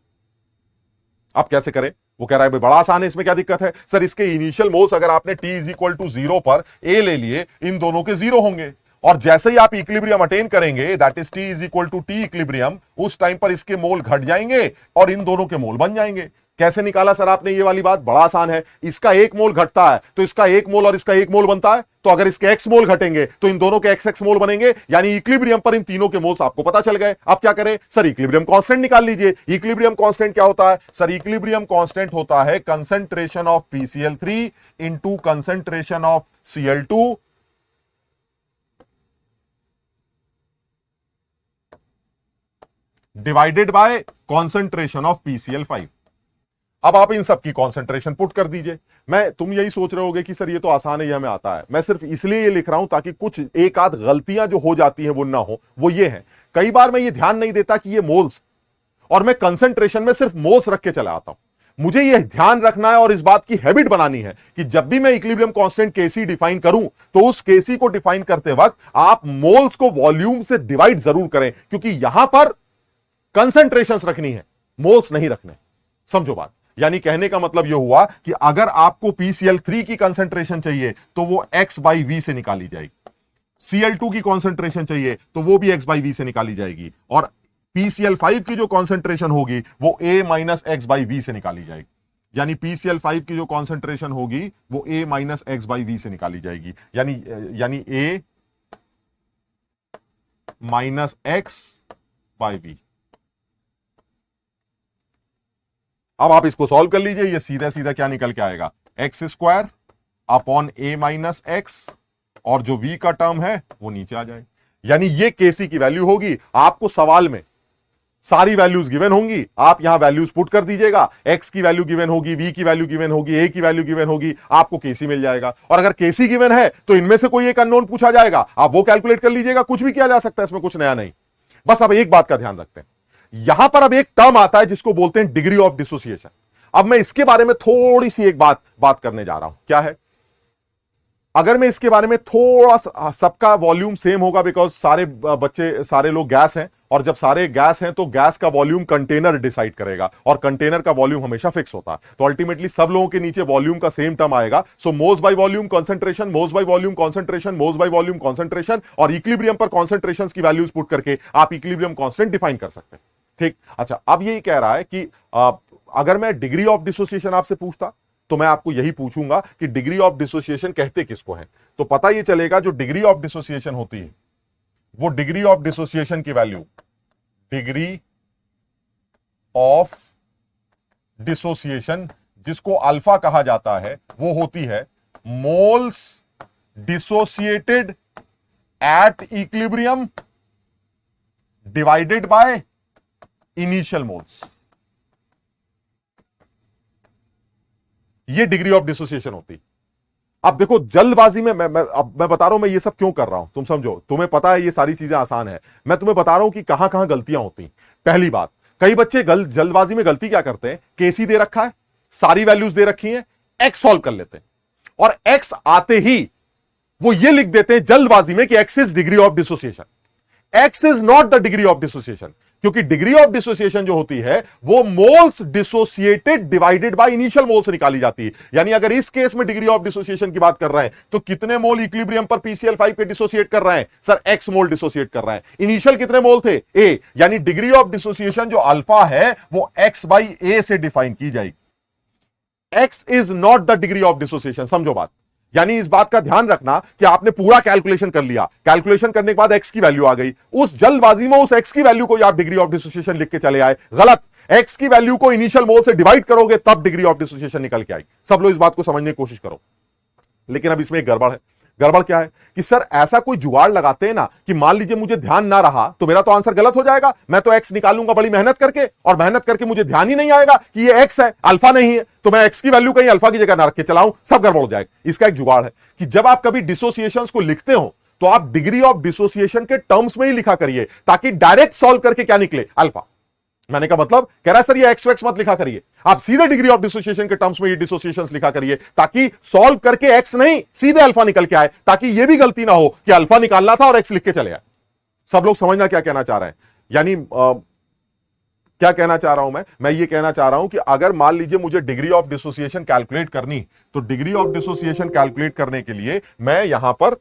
Speaker 1: आप कैसे करें? वो कह रहा है बड़ा आसान है, इसमें क्या दिक्कत है? सर इसके इनिशियल मोल्स अगर आपने T इज इक्वल टू 0 पर ए ले लिए, इन दोनों के 0 होंगे, और जैसे ही आप इक्विलिब्रियम अटेन करेंगे, that is T is equal to T equilibrium, उस टाइम पर इसके मोल घट जाएंगे और इन दोनों के मोल बन जाएंगे। कैसे निकाला सर आपने ये वाली बात? बड़ा आसान है। इसका एक मोल घटता है तो इसका एक मोल और इसका एक मोल बनता है, तो अगर इसके एक्स मोल घटेंगे तो इन दोनों के एक्स एक्स मोल बनेंगे, यानी इक्विलिब्रियम पर इन तीनों के मोल्स आपको पता चल गए। अब क्या करें? सर इक्विलिब्रियम कांस्टेंट निकाल लीजिए। इक्विलिब्रियम कांस्टेंट क्या होता है? सर इक्विलिब्रियम कांस्टेंट होता है concentration of PCl3 into concentration of Cl2 divided by concentration of PCl5। अब आप इन सब की कॉन्सेंट्रेशन पुट कर दीजिए। तुम यही सोच रहे होगे कि सर ये तो आसान है, ये हमें आता है। मैं सिर्फ इसलिए ये लिख रहा हूं ताकि कुछ एक आध गलतियां जो हो जाती हैं वो ना हो। वो ये है, कई बार मैं ये ध्यान नहीं देता कि ये मोल्स, और मैं कंसंट्रेशन में सिर्फ मोल्स रख के चला आता हूं। मुझे यह ध्यान रखना है और इस बात की हैबिट बनानी है कि जब भी मैं इक्विलिब्रियम कांस्टेंट Kc डिफाइन करूं, तो उस Kc को डिफाइन करते वक्त आप मोल्स को वॉल्यूम से डिवाइड जरूर करें, क्योंकि यहां पर कंसंट्रेशंस रखनी है, मोल्स नहीं रखने। समझो बात। यानी कहने का मतलब यह हुआ कि अगर आपको PCl3 की कंसंट्रेशन चाहिए तो वो x/v से निकाली जाएगी, Cl2 की कंसंट्रेशन चाहिए तो वो भी x/v से निकाली जाएगी, और PCl5 की जो कंसंट्रेशन होगी वो a - x/v से निकाली जाएगी। यानी PCl5 की जो कंसंट्रेशन होगी वो a - x/v से निकाली जाएगी। यानी a - x/v। अब आप इसको सॉल्व कर लीजिए, ये सीधा सीधा क्या निकल के आएगा, एक्स स्क्वायर अपॉन ए माइनस एक्स, और जो v का टर्म है वो नीचे आ जाए। यानी ये केसी की वैल्यू होगी। आपको सवाल में सारी वैल्यूज गिवन होंगी, आप यहां वैल्यूज पुट कर दीजिएगा, x की वैल्यू गिवन होगी, v की वैल्यू गिवन होगी, a की वैल्यू गिवन होगी, आपको केसी मिल जाएगा। और अगर केसी गिवन है तो इनमें से कोई एक अननोन पूछा जाएगा, आप वो कैलकुलेट कर लीजिएगा, कुछ भी किया जा सकता है, इसमें कुछ नया नहीं। बस अब एक बात का ध्यान रखते हैं, यहां पर अब एक टर्म आता है जिसको बोलते हैं डिग्री ऑफ डिसोसिएशन। अब मैं इसके बारे में थोड़ी सी एक बात करने जा रहा हूं। क्या है, अगर मैं इसके बारे में थोड़ा सा, सबका वॉल्यूम सेम होगा बिकॉज सारे बच्चे, सारे लोग गैस हैं, और जब सारे गैस हैं तो गैस का वॉल्यूम कंटेनर डिसाइड करेगा, और कंटेनर का वॉल्यूम हमेशा फिक्स होता है, तो अल्टीमेटली सब लोगों के नीचे वॉल्यूम का सेम टर्म आएगा। So moles by volume concentration, moles by volume concentration, moles by volume concentration, और इक्विलिब्रियम पर कॉन्सेंट्रेशन की वैल्यूज पुट करके आप इक्विलिब्रियम कांस्टेंट डिफाइन कर सकते हैं। ठीक, अच्छा, अब यही कह रहा है कि अगर मैं डिग्री ऑफ डिसोसिएशन आपसे पूछता तो मैं आपको यही पूछूंगा कि डिग्री ऑफ डिसोसिएशन कहते किसको है, तो पता ये चलेगा जो डिग्री ऑफ डिसोसिएशन होती है वो डिग्री ऑफ डिसोसिएशन की वैल्यू, डिग्री ऑफ डिसोसिएशन जिसको अल्फा कहा जाता है, वो होती है moles dissociated at equilibrium divided by initial moles. ये डिग्री ऑफ डिसोसिएशन होती। अब देखो जल्दबाजी में मैं बता रहा हूं, मैं ये सब क्यों कर रहा हूं, तुम समझो, तुम्हें पता है ये सारी चीजें आसान है, मैं तुम्हें बता रहा हूं कि कहां कहां गलतियां होती। पहली बात, कई बच्चे जल्दबाजी में गलती क्या करते हैं, केसी दे रखा है, सारी वैल्यूज दे रखी हैं, एक्स सॉल्व कर लेते हैं, और एक्स आते ही वो ये लिख देते हैं जल्दबाजी में कि x is degree of dissociation. X is not the degree of dissociation, क्योंकि डिग्री ऑफ डिसोसिएशन जो होती है वो moles dissociated divided by initial moles निकाली जाती है। यानी अगर इस केस में डिग्री ऑफ डिसोसिएशन की बात कर रहे हैं तो कितने मोल इक्विलिब्रियम पर PCl5 के डिसोसिएट कर रहे हैं, सर एक्स मोल डिसोसिएट कर रहे हैं। इनिशियल कितने मोल थे, ए, यानी डिग्री ऑफ डिसोसिएशन जो अल्फा है वो एक्स बाई ए से डिफाइन की जाएगी। X is not the degree of dissociation, समझो बात। यानी इस बात का ध्यान रखना कि आपने पूरा कैलकुलेशन कर लिया, कैलकुलेशन करने के बाद एक्स की वैल्यू आ गई, उस जल्दबाजी में उस एक्स की वैल्यू को आप डिग्री ऑफ डिसोसिएशन लिख के चले आए, गलत। एक्स की वैल्यू को इनिशियल मोल से डिवाइड करोगे तब डिग्री ऑफ डिसोसिएशन निकल के आएगी। सब लोग इस बात को समझने की कोशिश करो। लेकिन अब इसमें एक गड़बड़ है। गड़बड़ क्या है कि सर ऐसा कोई जुगाड़ लगाते हैं ना कि मान लीजिए मुझे ध्यान ना रहा तो मेरा तो आंसर गलत हो जाएगा, मैं तो एक्स निकालूंगा बड़ी मेहनत करके, और मेहनत करके मुझे ध्यान ही नहीं आएगा कि ये एक्स है, अल्फा नहीं है, तो मैं एक्स की वैल्यू कहीं अल्फा की जगह ना रख के चलाऊं, सब गड़बड़ हो जाएगा। इसका एक जुगाड़ है कि जब आप कभी डिसोसिएशंस को लिखते हो तो आप डिग्री ऑफ डिसोसिएशन के टर्म्स में ही लिखा करिए, ताकि डायरेक्ट सॉल्व करके क्या निकले, अल्फा। मैंने कहा मतलब कह रहा है सर ये एक्स एक्स मत लिखा करिए, आप सीधे डिग्री ऑफ डिसोसिएशन के टर्म्स में ये डिसोसिएशंस लिखा करिए, ताकि सॉल्व करके एक्स नहीं सीधे अल्फा निकल के आए, ताकि ये भी गलती ना हो कि अल्फा निकालना था और एक्स लिख के चले आए। सब लोग समझना क्या कहना चाह रहे हैं, यानी क्या कहना चाह रहा हूं मैं ये कहना चाह रहा हूं कि अगर मान लीजिए मुझे डिग्री ऑफ डिसोसिएशन कैलकुलेट करनी, तो डिग्री ऑफ डिसोसिएशन कैलकुलेट करने के लिए मैं यहां पर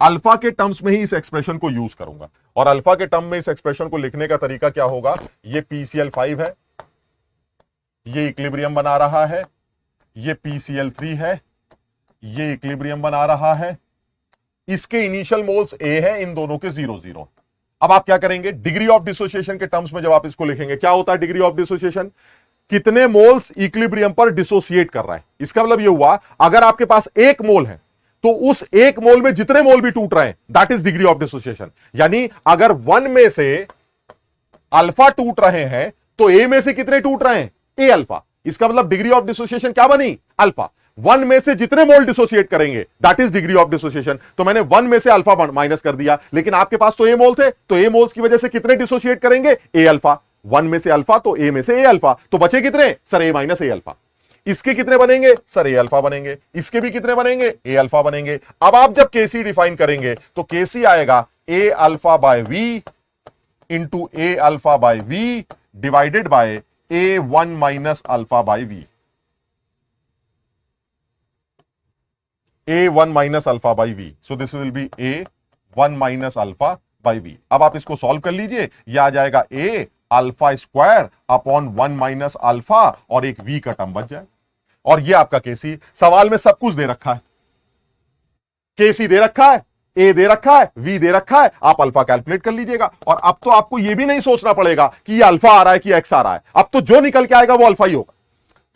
Speaker 1: अल्फा के टर्म्स में ही इस एक्सप्रेशन को यूज करूंगा, और अल्फा के टर्म में इस एक्सप्रेशन को लिखने का तरीका क्या होगा, ये PCl5 है, ये इक्विलिब्रियम बना रहा है, ये PCl3 है, ये इक्विलिब्रियम बना रहा है, इसके इनिशियल मोल्स A है, इन दोनों के 0 0। अब आप क्या करेंगे, डिग्री ऑफ डिसोसिएशन के टर्म्स में जब आप इसको लिखेंगे, क्या होता है डिग्री ऑफ डिसोसिएशन, कितने मोल्स इक्विलिब्रियम पर डिसोसिएट कर रहा है। इसका मतलब ये हुआ अगर आपके पास 1 मोल है तो उस 1 मोल में जितने मोल भी टूट रहे हैं that is degree of dissociation. यानी अगर 1 में से अल्फा टूट रहे हैं तो A में से कितने टूट रहे हैं, A अल्फा। इसका मतलब डिग्री ऑफ डिसोसिएशन क्या बनी, अल्फा। 1 में से जितने मोल डिसोसिएट करेंगे that is degree of dissociation. तो मैंने 1 में से अल्फा माइनस कर दिया, लेकिन आपके पास तो A मोल थे, तो A मोल्स की वजह से कितने डिसोसिएट करेंगे, A अल्फा। 1 में से अल्फा तो A में से A अल्फा, तो बचे कितने, sir A minus A alpha. इसके कितने बनेंगे, सर A अल्फा बनेंगे, इसके भी कितने बनेंगे, A अल्फा बनेंगे। अब आप जब KC डिफाइन करेंगे तो KC आएगा A alpha by V into A alpha by V divided by A1 minus alpha by V, A1 minus alpha by V। So this will be A1 minus alpha by V। अब आप इसको solve कर लीजिए, यह आ जाएगा A alpha square upon 1 minus alpha और एक V का टर्म बच जाए, और ये आपका केसी। सवाल में सब कुछ दे रखा है, केसी दे रखा है, ए दे रखा है, वी दे रखा है, आप अल्फा कैलकुलेट कर लीजिएगा। और अब तो आपको यह भी नहीं सोचना पड़ेगा कि ये अल्फा आ रहा है कि एक्स आ रहा है, अब तो जो निकल के आएगा वो अल्फा ही होगा।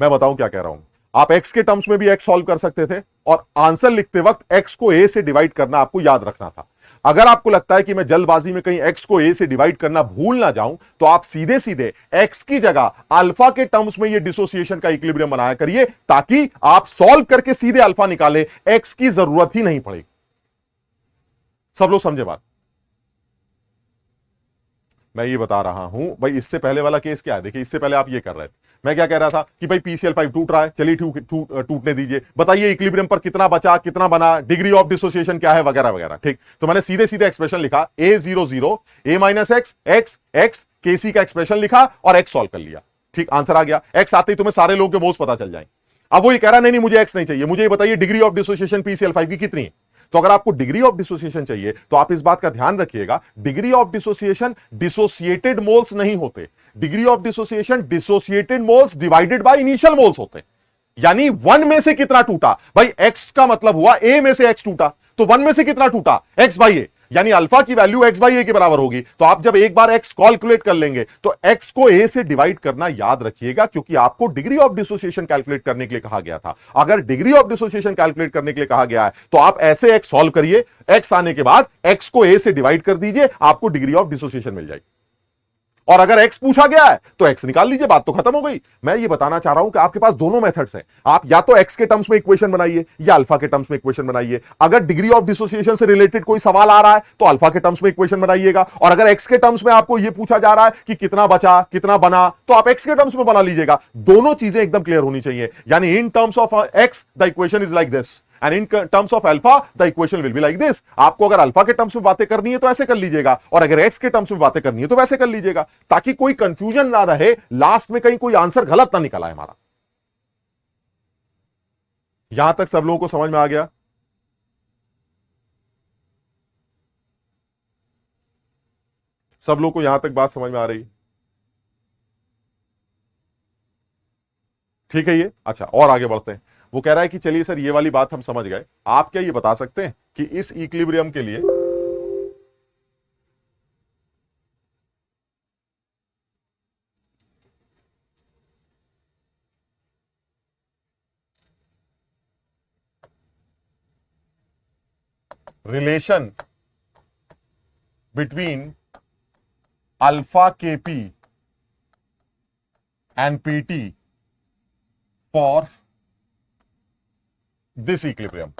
Speaker 1: मैं बताऊं क्या कह रहा हूं, आप एक्स के टर्म्स में भी एक्स सॉल्व कर सकते थे और आंसर लिखते वक्त एक्स को ए से डिवाइड करना आपको याद रखना था। अगर आपको लगता है कि मैं जल्दबाजी में कहीं एक्स को ए से डिवाइड करना भूल ना जाऊं, तो आप सीधे सीधे एक्स की जगह अल्फा के टर्म्स में ये डिसोसिएशन का इक्विलिब्रियम बनाया करिए, ताकि आप सॉल्व करके सीधे अल्फा निकाले, एक्स की जरूरत ही नहीं पड़ेगी। सब लोग समझे बात? मैं ये बता रहा हूं भाई, इससे पहले वाला केस क्या है, देखिए इससे पहले आप ये कर रहे थे, मैं क्या कह रहा था कि भाई PCl5 टूट रहा है, चलिए टूटने दीजिए, बताइए इक्विलिब्रियम पर कितना बचा, कितना बना, डिग्री ऑफ डिसोसिएशन क्या है, वगैरह वगैरह। ठीक, तो मैंने सीधे सीधे एक्सप्रेशन लिखा A00 A minus x x x KC का एक्सप्रेशन लिखा और एक्स सॉल्व कर लिया। ठीक, आंसर आ गया। एक्स आते ही तुम्हें सारे लोग के मोल्स पता चल जाएंगे। अब वो ये कह रहा नहीं मुझे एक्स नहीं चाहिए, मुझे ये बताइए डिग्री ऑफ डिसोसिएशन PCl5 की कितनी है। तो अगर आपको डिग्री ऑफ डिसोसिएशन चाहिए तो आप इस बात का ध्यान रखिएगा, degree of dissociation dissociated moles नहीं होते, degree of dissociation dissociated moles divided by initial moles होते। यानी 1 में से कितना टूटा, भाई x का मतलब हुआ a में से x टूटा, तो 1 में से कितना टूटा, x बाई a, यानी अल्फा की वैल्यू x बाई a के बराबर होगी। तो आप जब एक बार x कैलकुलेट कर लेंगे तो x को a से डिवाइड करना याद रखिएगा, क्योंकि आपको डिग्री ऑफ डिसोसिएशन कैलकुलेट करने के लिए कहा गया था। अगर डिग्री ऑफ डिसोसिएशन कैलकुलेट करने के लिए कहा गया है तो आप ऐसे x सॉल्व करिए, x आने के बाद x को a से डिवाइड कर दीजिए, आपको डिग्री ऑफ डिसोसिएशन मिल जाएगी। और अगर x पूछा गया है तो x निकाल लीजिए, बात तो खत्म हो गई। मैं ये बताना चाह रहा हूं कि आपके पास दोनों मेथड्स हैं, आप या तो x के टर्म्स में इक्वेशन बनाइए या अल्फा के टर्म्स में इक्वेशन बनाइए। अगर डिग्री ऑफ डिसोसिएशन से रिलेटेड कोई सवाल आ रहा है तो अल्फा के टर्म्स में इक्वेशन बनाइएगा, और अगर x के टर्म्स में आपको यह पूछा जा रहा है कि कितना बचा कितना बना, तो आप x के टर्म्स में बना लीजिएगा। दोनों चीजें एकदम क्लियर होनी चाहिए, यानी in terms of x the equation is like this and in terms of alpha the equation will be like this। आपको अगर अल्फा के टर्म्स में बातें करनी है तो ऐसे कर लीजिएगा, और अगर एक्स के टर्म्स में बातें करनी है तो वैसे कर लीजिएगा, ताकि कोई कंफ्यूजन ना रहे, लास्ट में कहीं कोई आंसर गलत ना निकला है हमारा। यहां तक सब लोगों को समझ में आ गया? सब लोगों को यहां तक बात समझ में आ रही? ठीक है ये। अच्छा, और आगे बढ़ते हैं। वो कह रहा है कि चलिए सर ये वाली बात हम समझ गए, आप क्या ये बता सकते हैं कि इस इक्विलिब्रियम के लिए relation between alpha KP and PT for this equilibrium.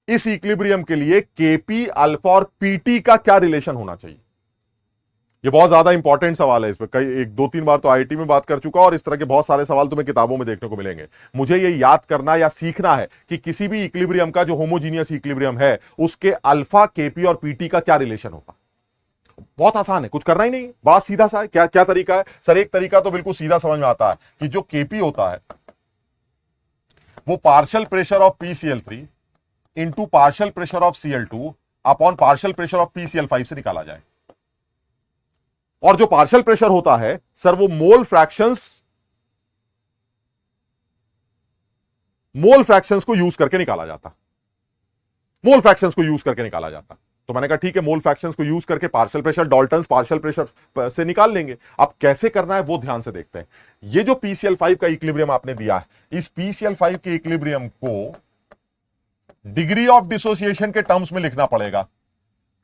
Speaker 1: इस इक्विलिब्रियम के लिए KP अल्फा और PT का क्या रिलेशन होना चाहिए? ये बहुत ज्यादा इंपॉर्टेंट सवाल है। इस पर कई 1-2-3 बार तो IIT में बात कर चुका, और इस तरह के बहुत सारे सवाल तुम्हें किताबों में देखने को मिलेंगे। मुझे ये याद करना या सीखना है कि किसी भी इक्विलिब्रियम का जो होमोजीनियस इक्विलिब्रियम है उसके अल्फा KP और PT का क्या रिलेशन होगा। बहुत आसान है, कुछ करना ही नहीं, बड़ा सीधा सा है। क्या क्या तरीका है सर? एक तरीका तो बिल्कुल सीधा समझ में आता है कि जो KP होता है वो partial pressure of PCl3 into partial pressure of Cl2 upon partial pressure of PCl5 से निकाला जाए। और जो पार्शियल प्रेशर होता है सर वो मोल फ्रैक्शंस को यूज करके निकाला जाता, मोल फ्रैक्शंस को यूज करके निकाला जाता। तो मैंने कहा ठीक है, मोल फ्रैक्शंस को यूज करके partial pressure Dalton's partial pressure से निकाल लेंगे। अब कैसे करना है वो ध्यान से देखते हैं। ये जो PCl5 का इक्विलिब्रियम आपने दिया है, इस PCl5 के इक्विलिब्रियम को डिग्री ऑफ डिसोसिएशन के टर्म्स में लिखना पड़ेगा।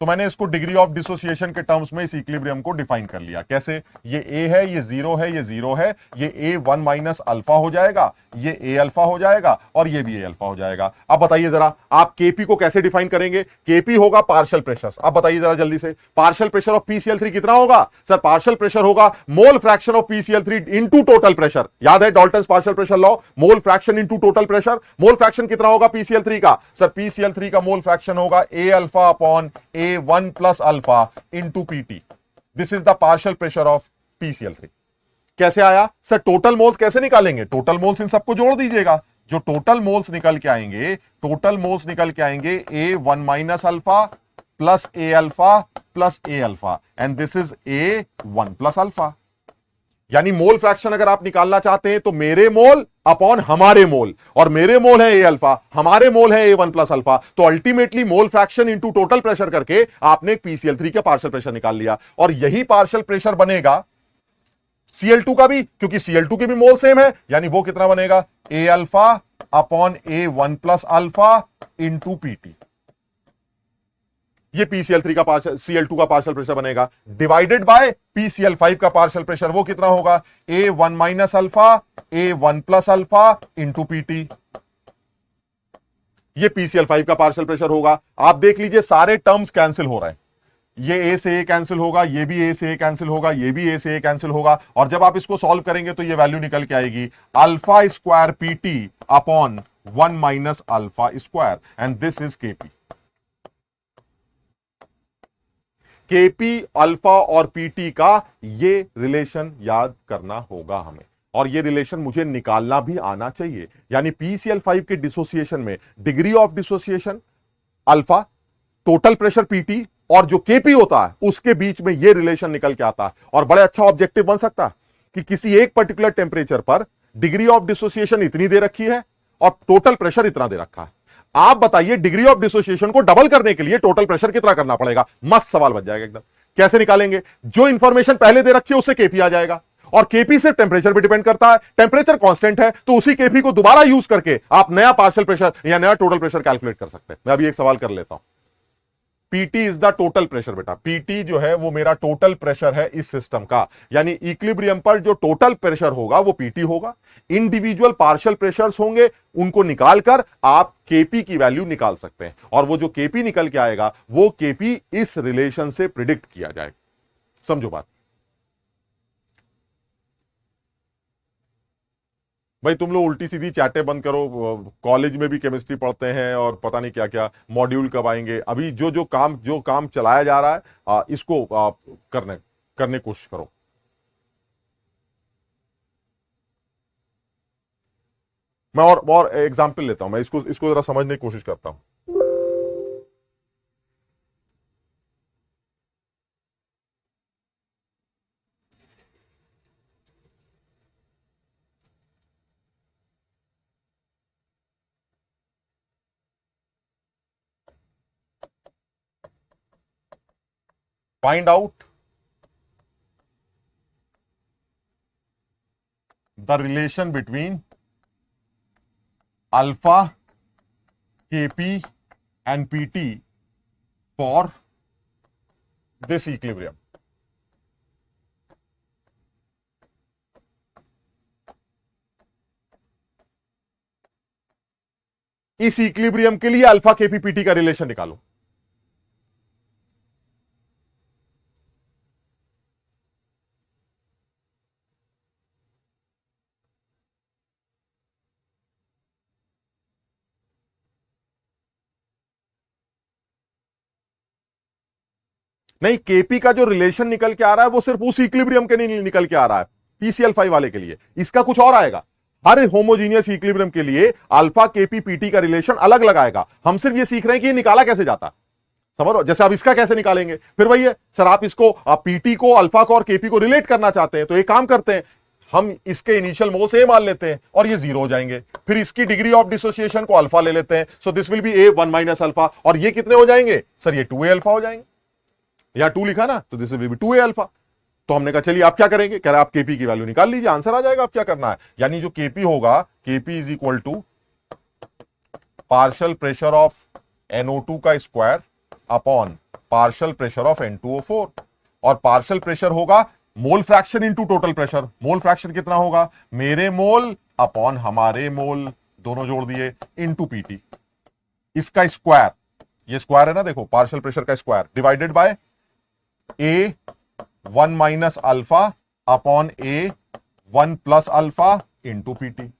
Speaker 1: तो मैंने इसको डिग्री ऑफ डिसोसिएशन के टर्म्स में इस इक्विलिब्रियम को डिफाइन कर लिया। कैसे? ये A है, ये 0 है, ये 0 है, ये A1 माइनस अल्फा हो जाएगा, ये A अल्फा हो जाएगा, और ये भी A अल्फा हो जाएगा। अब बताइए जरा आप KP को कैसे डिफाइन करेंगे? KP होगा पार्शियल प्रेशर। अब बताइए जरा जल्दी से, पार्शियल प्रेशर ऑफ PCl3 कितना होगा? सर पार्शियल प्रेशर होगा mole fraction of PCl3 into total pressure. याद है डाल्टन्स पार्शियल प्रेशर लॉ, मोल fraction into total pressure. Mole fraction कितना होगा PCl3 का? सर PCl3 का मोल फ्रैक्शन होगा A alpha upon A1 plus alpha into PT। This is the partial pressure of PCl3। कैसे आया sir? Total moles कैसे निकालेंगे? Total moles इन सबको जोड़ दीजिएगा। जो टोटल मोल्स निकल के आएंगे, टोटल मोल्स निकल के आएंगे A1 minus alpha plus A alpha plus A alpha, and this is A1 plus alpha. यानी मोल फ्रैक्शन अगर आप निकालना चाहते हैं तो मेरे मोल अपॉन हमारे मोल, और मेरे मोल है ए अल्फा, हमारे मोल है A1 प्लस अल्फा, तो अल्टीमेटली मोल फ्रैक्शन इंटू टोटल प्रेशर करके आपने PCl3 का पार्शियल प्रेशर निकाल लिया। और यही पार्शियल प्रेशर बनेगा Cl2 का भी, क्योंकि Cl2 के भी मोल सेम है, यानी वो कितना बनेगा A alpha upon A1 plus alpha into PT. ये PCl3 का पार्शियल, Cl2 का पार्शियल प्रेशर बनेगा, डिवाइडेड बाय PCl5 का पार्शियल प्रेशर, वो कितना होगा A1 minus alpha A1 plus alpha into PT. ये PCl5 का पार्शियल प्रेशर होगा। आप देख लीजिए सारे टर्म्स कैंसिल हो रहे हैं, ये A से A कैंसिल होगा, ये भी A से A कैंसिल होगा, ये भी A से A कैंसिल होगा, और जब आप इसको सॉल्व करेंगे तो ये वैल्यू निकल के आएगी alpha square PT upon 1 minus alpha square, and this is KP. KP, alpha और पीटी का ये रिलेशन याद करना होगा हमें, और ये रिलेशन मुझे निकालना भी आना चाहिए। यानी PCl5 के डिसोसिएशन में degree of dissociation alpha, total pressure PT और जो केपी होता है उसके बीच में ये रिलेशन निकल के आता है, और बड़े अच्छा ऑब्जेक्टिव बन सकता है कि किसी एक पर्टिकुलर टेम्परेचर पर डिग्री ऑफ डिसोसिएशन इतनी दे रखी है और टोटल प्रेशर इतना दे रखा है। आप बताइए डिग्री ऑफ डिसोसिएशन को डबल करने के लिए टोटल प्रेशर कितना करना पड़ेगा? मस्त सवाल बन जाएगा एकदम। कैसे निकालेंगे? जो इंफॉर्मेशन पहले दे रखी है उससे केपी आ जाएगा, और केपी सिर्फ टेंपरेचर पे डिपेंड करता है, टेंपरेचर कांस्टेंट है, तो उसी केपी को दोबारा यूज करके आप नया पार्शियल प्रेशर या नया टोटल प्रेशर कैलकुलेट कर सकते हैं। मैं अभी एक सवाल कर लेता हूं। PT is the total pressure बेटा, पीटी जो है वो मेरा टोटल प्रेशर है इस सिस्टम का, यानी इक्विलिब्रियम पर जो टोटल प्रेशर होगा वो पीटी होगा। इंडिविजुअल पार्शियल प्रेशर्स होंगे, उनको निकालकर आप केपी की वैल्यू निकाल सकते हैं, और वो जो केपी निकल के आएगा वो केपी इस रिलेशन से प्रिडिक्ट किया जाएगा। समझो बात। भाई तुम लोग उल्टी सीधी चाटे बंद करो, कॉलेज में भी केमिस्ट्री पढ़ते हैं और पता नहीं क्या क्या मॉड्यूल कब आएंगे। अभी जो काम चलाया जा रहा है इसको करने की कोशिश करो। मैं और एग्जाम्पल लेता हूं, मैं इसको जरा समझने की कोशिश करता हूं। Find out the relation between alpha, Kp and Pt for this equilibrium. इस इक्विलिब्रियम के लिए अल्फा केपी पीटी का रिलेशन निकालो। नहीं, केपी का जो रिलेशन निकल के आ रहा है वो सिर्फ उस इक्विलिब्रियम के नहीं निकल के आ रहा है, PCl5 वाले के लिए इसका कुछ और आएगा। हर होमोजीनियस इक्विलिब्रियम के लिए अल्फा केपी पीटी का रिलेशन अलग लगाएगा। हम सिर्फ ये सीख रहे हैं कि ये निकाला कैसे जाता, समझ लो। जैसे आप इसका कैसे निकालेंगे, फिर वही है सर, आप इसको पीटी को, अल्फा को और केपी को रिलेट करना चाहते हैं, तो एक काम करते हैं, हम इसके इनिशियल मोल से मान लेते हैं और ये जीरो हो जाएंगे, फिर इसकी डिग्री ऑफ डिसोसिएशन को अल्फा ले लेते हैं, so this will be A1 minus alpha, और ये कितने हो जाएंगे सर? ये 2A अल्फा हो जाएंगे, या 2 लिखा ना, तो this will be 2A alpha. तो हमने कहा चलिए आप क्या करेंगे, कह रहे आप केपी की वैल्यू निकाल लीजिए, आंसर आ जाएगा। आप क्या करना है, यानी जो केपी होगा, KP is equal to partial pressure of NO2 का square upon partial pressure of N2O4, और पार्शियल प्रेशर होगा mole fraction into total pressure. Mole fraction कितना होगा? मेरे मोल अपॉन हमारे मोल, दोनों जोड़ दिए, इंटू पीटी। इसका स्क्वायर, ये स्क्वायर है ना, देखो पार्शियल प्रेशर का square, divided by A1 minus alpha upon A1 plus alpha into PT.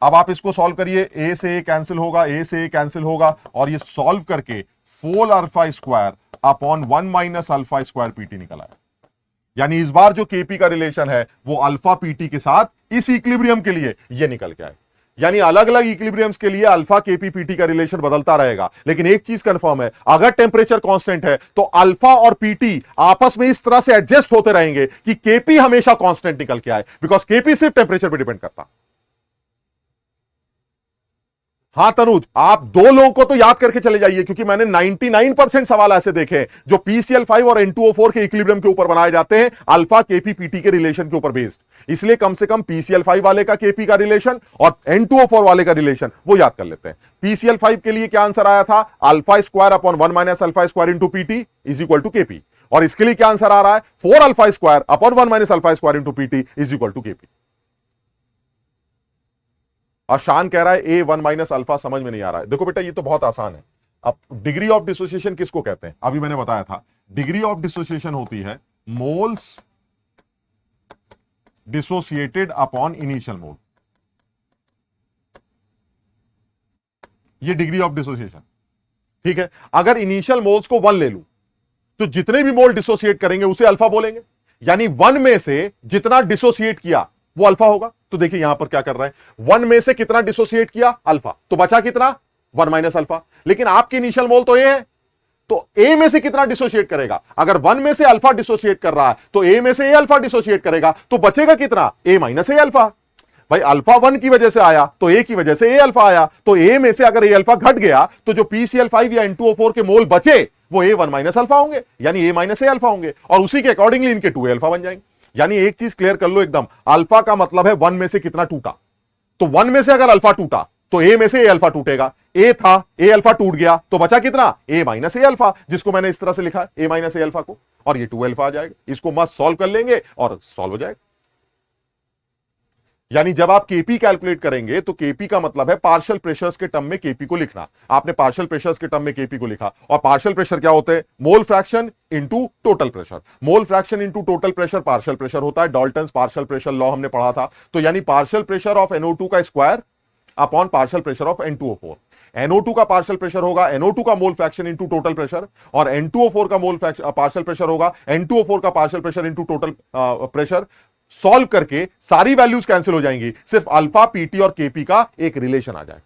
Speaker 1: अब आप इसको सॉल्व करिए, A से A कैंसिल होगा, A से A कैंसिल होगा, और ये सॉल्व करके 4 alpha square upon 1 minus alpha square PT निकला है। यानी इस बार जो केपी का रिलेशन है वो अल्फा पीटी के साथ इस इक्विलिब्रियम के लिए ये निकल के आए। यानी अलग अलग इक्विलिब्रियम्स के लिए अल्फा केपीपीटी का रिलेशन बदलता रहेगा, लेकिन एक चीज कंफर्म है, अगर टेंपरेचर कांस्टेंट है तो अल्फा और पीटी आपस में इस तरह से एडजस्ट होते रहेंगे कि केपी हमेशा कांस्टेंट निकल के आए, बिकॉज केपी सिर्फ टेंपरेचर पर डिपेंड करता। हां तनुज, आप दो लोगों को तो याद करके चले जाइए, क्योंकि मैंने 99% सवाल ऐसे देखे हैं जो PCl5 और N2O4 के इक्विलिब्रियम के ऊपर बनाए जाते हैं अल्फा केपीपीटी के रिलेशन के ऊपर बेस्ड। इसलिए कम से कम PCl5 वाले का केपी का रिलेशन और N2O4 वाले का रिलेशन वो याद कर लेते हैं। PCl5 के लिए क्या आंसर आया था? Alpha square upon 1 minus alpha square into PT is equal to KP. और इसके लिए क्या आंसर आ रहा है? 4 alpha square upon 1 minus alpha square into PT is equal to KP. और शान कह रहा है ए 1 माइनस अल्फा समझ में नहीं आ रहा है। देखो बेटा, ये तो बहुत आसान है। अब डिग्री ऑफ डिसोसिएशन किसको कहते हैं? अभी मैंने बताया था, डिग्री ऑफ डिसोसिएशन होती है मोल्स डिसोसिएटेड अपॉन इनिशियल मोल। ये डिग्री ऑफ डिसोसिएशन, ठीक है। अगर इनिशियल मोल्स को 1 ले लूं तो जितने भी मोल डिसोसिएट करेंगे उसे अल्फा बोलेंगे, यानी 1 में से जितना डिसोसिएट किया वो अल्फा होगा। तो देखिए यहां पर क्या कर रहा है, 1 में से कितना डिसोसिएट किया? अल्फा। तो बचा कितना? 1 माइनस अल्फा। लेकिन आपके इनिशियल मोल तो ए है, तो ए में से कितना डिसोसिएट करेगा? अगर 1 में से अल्फा डिसोसिएट कर रहा है तो ए में से ए अल्फा डिसोसिएट करेगा, तो बचेगा कितना? ए माइनस ए अल्फा। भाई अल्फा 1 की वजह से आया तो ए की वजह से ए अल्फा आया, तो ए में से अगर ए अल्फा घट गया तो जो PCl5 या N2O4 के मोल बचे वो ए 1 माइनस अल्फा होंगे, यानी ए माइनस ए अल्फा होंगे, और उसी के अकॉर्डिंगली इनके 2 अल्फा बन जाएंगे। यानी एक चीज क्लियर कर लो एकदम, अल्फा का मतलब है 1 में से कितना टूटा। तो 1 में से अगर अल्फा टूटा तो ए में से ए अल्फा टूटेगा। ए था, ए अल्फा टूट गया, तो बचा कितना? ए माइनस ए अल्फा, जिसको मैंने इस तरह से लिखा ए माइनस ए अल्फा को, और ये 2 अल्फा आ जाएगा। इसको मस्त सॉल्व कर लेंगे और सॉल्व हो जाएगा। यानी जब आप केपी कैलकुलेट करेंगे तो केपी का मतलब है पार्शियल प्रेशर्स के टर्म में केपी को लिखना। आपने पार्शियल प्रेशर्स के टर्म में केपी को लिखा, और पार्शियल प्रेशर क्या होते हैं? Mole fraction into total pressure. Mole fraction into total pressure partial pressure होता है। डॉल्टन्स पार्शियल प्रेशर लॉ हमने पढ़ा था। तो यानी पार्शियल प्रेशर ऑफ NO2 का square upon partial pressure of N2O4। NO2 का पार्शियल प्रेशर होगा NO2 का mole fraction into total pressure, और N2O4 का मोल पार्शियल प्रेशर होगा N2O4 का partial pressure into total pressure. Solve करके सारी वैल्यूज कैंसिल हो जाएंगी, सिर्फ अल्फा पीटी और केपी का एक रिलेशन आ जाए।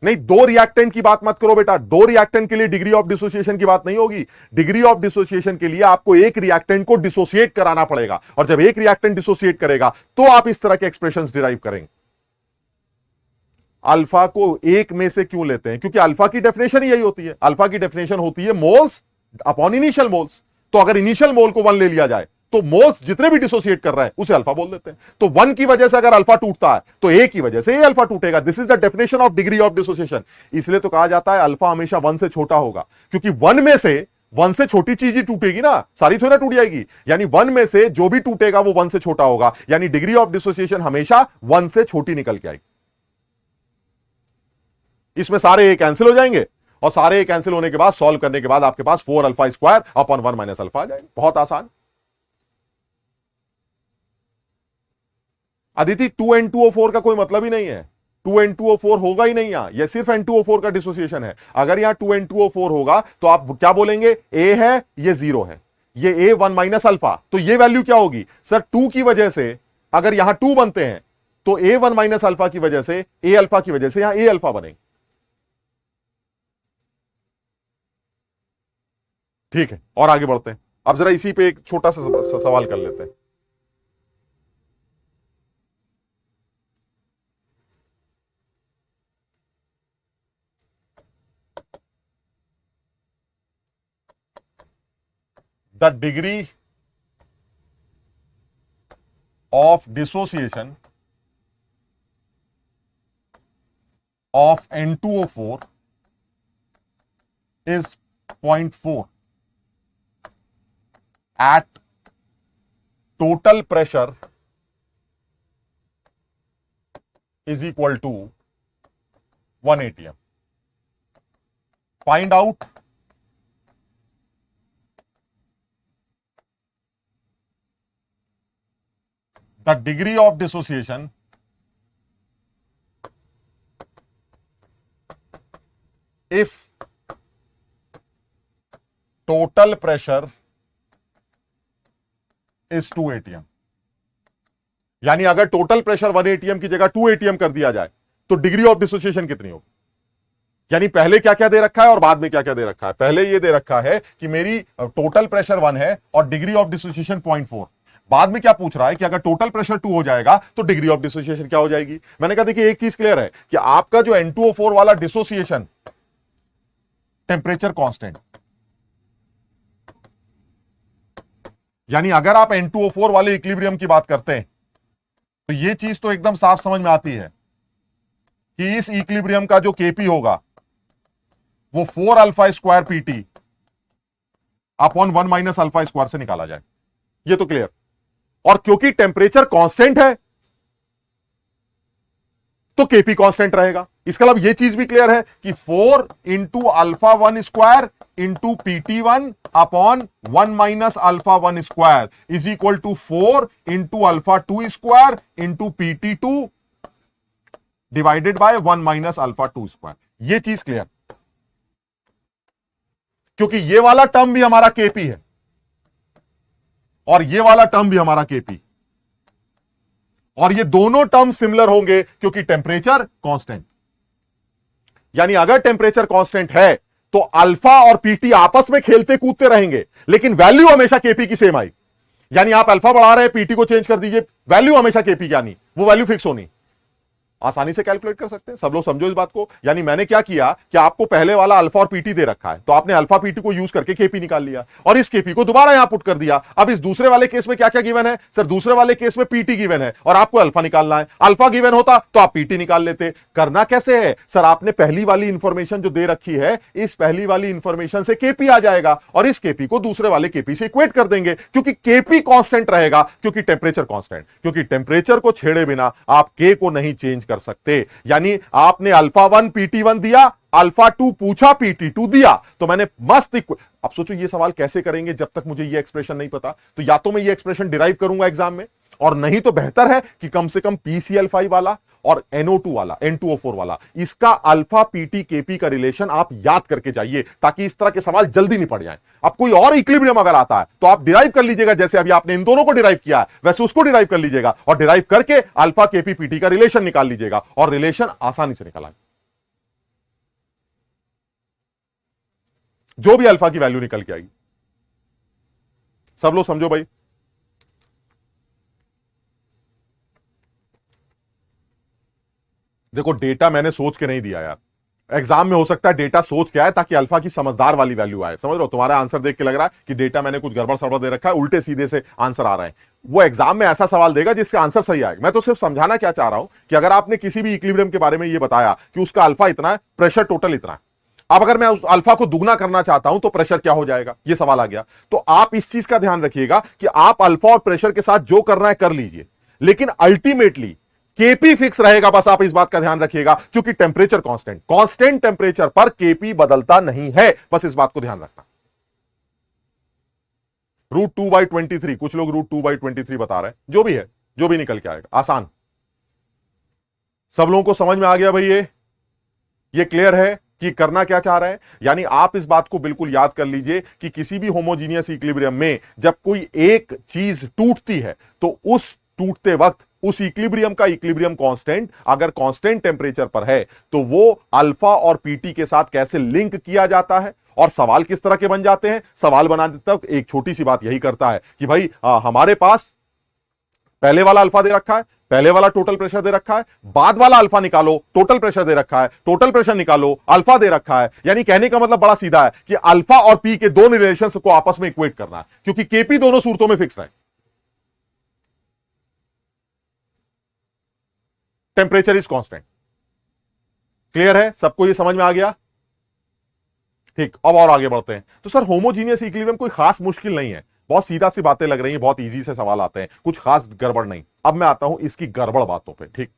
Speaker 1: नहीं, दो रिएक्टेंट की बात मत करो बेटा, दो रिएक्टेंट के लिए डिग्री ऑफ डिसोसिएशन की बात नहीं होगी। डिग्री ऑफ डिसोसिएशन के लिए आपको एक रिएक्टेंट को डिसोसिएट कराना पड़ेगा, और जब एक रिएक्टेंट डिसोसिएट करेगा तो आप इस तरह के एक्सप्रेशंस डिराइव करेंगे। अल्फा को एक में से क्यों लेते हैं? क्योंकि अल्फा की डेफिनेशन ही यही होती है। अल्फा की डेफिनेशन होती है मोल्स अपॉन इनिशियल मोल्स। तो अगर इनिशियल मोल को 1 ले लिया जाए तो मोल्स जितने भी डिसोसिएट कर रहा है उसे अल्फा बोल देते हैं। तो 1 की वजह से अगर अल्फा टूटता है तो ए की वजह से ए अल्फा टूटेगा। This is the definition of degree of dissociation. इसलिए तो कहा जाता है अल्फा हमेशा 1 से छोटा होगा, क्योंकि 1 में से 1 से छोटी चीज ही टूटेगी ना, सारी थोड़ी ना टूट जाएगी। यानी 1 में से जो भी टूटेगा वो 1 से छोटा होगा, यानी डिग्री ऑफ डिसोसिएशन हमेशा 1 से छोटी निकल के आएगी। इसमें सारे ए कैंसिल हो जाएंगे, और सारे ए कैंसिल होने के बाद सॉल्व करने के बाद आपके पास 4 alpha square upon 1 minus alpha आ जाएगा। बहुत आसान। अदिति 2N2O4 का कोई मतलब ही नहीं है, 2N2O4 होगा ही नहीं यहां, यह सिर्फ N2O4 का डिसोसिएशन है। अगर यहां 2N2O4 होगा तो आप क्या बोलेंगे? ए है, ये 0 है, ये ए 1 माइनस अल्फा, तो ये वैल्यू क्या होगी? सर 2 की वजह से अगर यहां 2 बनते हैं तो ए 1 माइनस अल्फा की वजह से, ए अल्फा की वजह से यहां ए अल्फा बनेंगे। ठीक है, और आगे बढ़ते हैं। अब जरा इसी पे एक छोटा सा सवाल कर लेते हैं। The degree of dissociation of N2O4 is 0.4 at total pressure is equal to 1 atm. Find out the degree of dissociation if total pressure is 2 atm. यानी अगर टोटल प्रेशर 1 एटीएम की जगह 2 एटीएम कर दिया जाए तो डिग्री ऑफ डिसोसिएशन कितनी होगी? यानी पहले क्या क्या दे रखा है और बाद में क्या क्या दे रखा है। पहले ये दे रखा है कि मेरी टोटल प्रेशर 1 है और डिग्री ऑफ डिसोसिएशन 0.4। बाद में क्या पूछ रहा है कि अगर टोटल प्रेशर 2 हो जाएगा तो डिग्री ऑफ डिसोसिएशन क्या हो जाएगी। मैंने कहा देखिए एक चीज क्लियर है कि आपका जो N2O4 वाला डिसोसिएशन टेम्परेचर कांस्टेंट, यानी अगर आप N2O4 वाले इक्विलिब्रियम की बात करते हैं तो यह चीज तो एकदम साफ समझ में आती है कि इस इक्विलिब्रियम का जो Kp होगा वो 4 alpha square PT upon 1 minus alpha square से निकाला जाए। ये तो क्लियर। और क्योंकि टेम्परेचर कांस्टेंट है तो Kp कांस्टेंट रहेगा। इसका मतलब यह चीज भी क्लियर है कि 4 into alpha 1 square into PT1 upon 1 minus alpha 1 square is equal to 4 into alpha 2 square into PT2 divided by 1 minus alpha 2 square. यह चीज क्लियर, क्योंकि यह वाला टर्म भी हमारा Kp है और यह वाला टर्म भी हमारा Kp, और ये दोनों टर्म सिमिलर होंगे क्योंकि टेम्परेचर कांस्टेंट। यानी अगर टेम्परेचर कांस्टेंट है तो अल्फा और पीटी आपस में खेलते कूदते रहेंगे लेकिन वैल्यू हमेशा Kp की सेम आई। यानी आप अल्फा बढ़ा रहे हैं, पीटी को चेंज कर दीजिए, वैल्यू हमेशा Kp की आनी, वो वैल्यू फिक्स होनी। आसानी से कैलकुलेट कर सकते हैं, सब लोग समझो इस बात को। यानी मैंने क्या किया कि आपको पहले वाला अल्फा और पीटी दे रखा है तो आपने अल्फा पीटी को यूज करके Kp निकाल लिया और इस Kp को दोबारा यहां पुट कर दिया। अब इस दूसरे वाले केस में क्या क्या गिवन है सर? दूसरे वाले केस में पीटी गिवन है और आपको अल्फा निकालना है। अल्फा गिवन होता तो आप पीटी निकाल लेते। करना कैसे है सर? आपने पहली वाली इंफॉर्मेशन जो दे रखी है, इस पहली वाली इंफॉर्मेशन से Kp आ जाएगा और इस Kp को दूसरे वाले Kp से इक्वेट कर देंगे क्योंकि Kp कांस्टेंट रहेगा, क्योंकि टेम्परेचर कांस्टेंट। क्योंकि टेम्परेचर को छेड़े बिना आप K को नहीं चेंज कर सकते। यानी आपने अल्फा 1 PT1 दिया, अल्फा 2 पूछा, PT2 दिया, तो मैंने मस्त अब सोचो ये सवाल कैसे करेंगे जब तक मुझे ये एक्सप्रेशन नहीं पता। तो या तो मैं ये एक्सप्रेशन डिराइव करूंगा एग्जाम में, और नहीं तो बेहतर है कि कम से कम PCl5 वाला और NO2 वाला, N2O4 वाला, इसका अल्फा पीटी Kp का रिलेशन आप याद करके जाइए ताकि इस तरह के सवाल जल्दी निपट जाएं। अब कोई और इक्विलिब्रियम अगर आता है तो आप डिराइव कर लीजिएगा, जैसे अभी आपने इन दोनों को डिराइव किया है वैसे उसको डिराइव कर लीजिएगा और डिराइव करके अल्फा Kp पीटी का रिलेशन निकाल लीजिएगा और रिलेशन आसानी से निकाला। जो भी अल्फा की वैल्यू निकल के आएगी, सब लोग समझो भाई। देखो डेटा मैंने सोच के नहीं दिया यार, एग्जाम में हो सकता है डेटा सोच के आए ताकि अल्फा की समझदार वाली वैल्यू आए। समझ रहे हो? तुम्हारा आंसर देख के लग रहा है कि डेटा मैंने कुछ गड़बड़ सड़बड़ दे रखा है, उल्टे सीधे से आंसर आ रहे हैं। वो एग्जाम में ऐसा सवाल देगा जिसका आंसर सही आएगा। मैं तो सिर्फ समझाना क्या चाह रहा हूं कि अगर आपने किसी भी इक्विलिब्रियम के बारे में ये बताया कि उसका अल्फा इतना है, प्रेशर टोटल इतना है, अब अगर मैं उस अल्फा को दुगना करना चाहता हूं तो प्रेशर क्या हो जाएगा, ये सवाल आ गया। तो आप इस चीज का ध्यान रखिएगा कि आप अल्फा और प्रेशर के साथ जो करना है कर लीजिए, लेकिन अल्टीमेटली Kp फिक्स रहेगा। बस आप इस बात का ध्यान रखिएगा क्योंकि टेम्परेचर कांस्टेंट टेम्परेचर पर Kp बदलता नहीं है। बस इस बात को ध्यान रखना। √2/23, कुछ लोग √2/23 बता रहे हैं, जो भी है, जो भी निकल के आएगा आसान। सब लोगों को समझ में आ गया भाई? ये क्लियर है कि करना क्या चाह रहे हैं? यानी आप इस बात को बिल्कुल याद कर लीजिए कि किसी भी होमोजीनियस इक्विलिब्रियम में जब कोई एक चीज टूटती है तो उस टूटते वक्त उस इक्विलिब्रियम का इक्विलिब्रियम कांस्टेंट अगर कांस्टेंट टेम्परेचर पर है तो वो अल्फा और पीटी के साथ कैसे लिंक किया जाता है और सवाल किस तरह के बन जाते हैं। सवाल बनाने तक एक छोटी सी बात यही करता है कि भाई हमारे पास पहले वाला अल्फा दे रखा है, पहले वाला टोटल प्रेशर दे रखा है, बाद वाला अल्फा निकालो, टोटल प्रेशर दे रखा है, टोटल प्रेशर निकालो, अल्फा दे रखा है। यानी कहने का मतलब बड़ा सीधा है कि अल्फा और पी के दोनों रिलेशंस को आपस में इक्वेट करना है क्योंकि Kp दोनों सूरतों में फिक्स रहे। Temperature is constant. क्लियर है? सबको ये समझ में आ गया? ठीक, अब और आगे बढ़ते हैं। तो सर होमोजीनियस इक्विलिब्रियम कोई खास मुश्किल नहीं है, बहुत सीधा सी बातें लग रही हैं, बहुत इजी से सवाल आते हैं, कुछ खास गड़बड़ नहीं। अब मैं आता हूं इसकी गड़बड़ बातों पे। ठीक,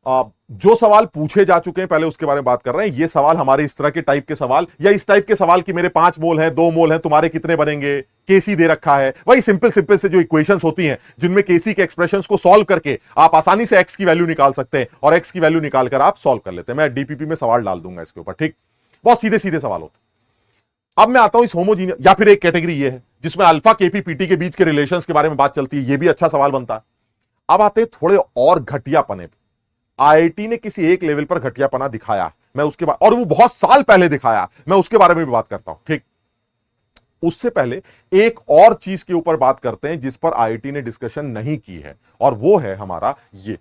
Speaker 1: जो सवाल पूछे जा चुके हैं पहले उसके बारे में बात कर रहे हैं। ये सवाल हमारे इस तरह के टाइप के सवाल या इस टाइप के सवाल कि मेरे 5 मोल हैं, 2 मोल हैं, तुम्हारे कितने बनेंगे, केसी दे रखा है, वही सिंपल से जो इक्वेशंस होती हैं जिनमें केसी के एक्सप्रेशंस को सॉल्व करके आप आसानी से एक्स की वैल्यू निकाल सकते हैं और एक्स की वैल्यू निकालकर आप सॉल्व कर लेते हैं। मैं डीपीपी में सवाल डाल दूंगा इसके ऊपर। ठीक, बहुत सीधे सीधे सवाल होते हैं। अब मैं आता हूं इस होमोजीनियस, या फिर एक कैटेगरी ये है जिसमें अल्फा Kp पीटी के बीच के रिलेशंस के बारे में बात चलती है, ये भी अच्छा सवाल बनता है। अब आते थोड़े और घटियापने पे। आईआईटी ने किसी एक लेवल पर घटियापना दिखाया, मैं उसके बाद, और वो बहुत साल पहले दिखाया, मैं उसके बारे में भी बात करता हूं, ठीक। उससे पहले एक और चीज के ऊपर बात करते हैं जिस पर आईआईटी ने डिस्कशन नहीं की है, और वो है हमारा ये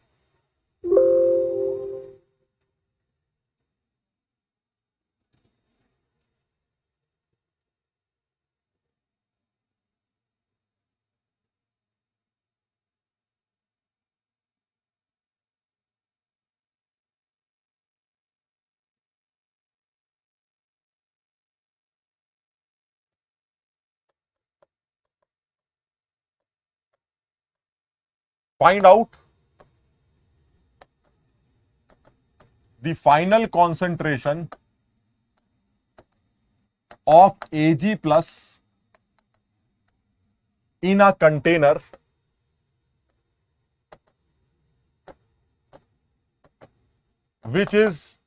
Speaker 1: find out the final concentration of Ag plus in a container which is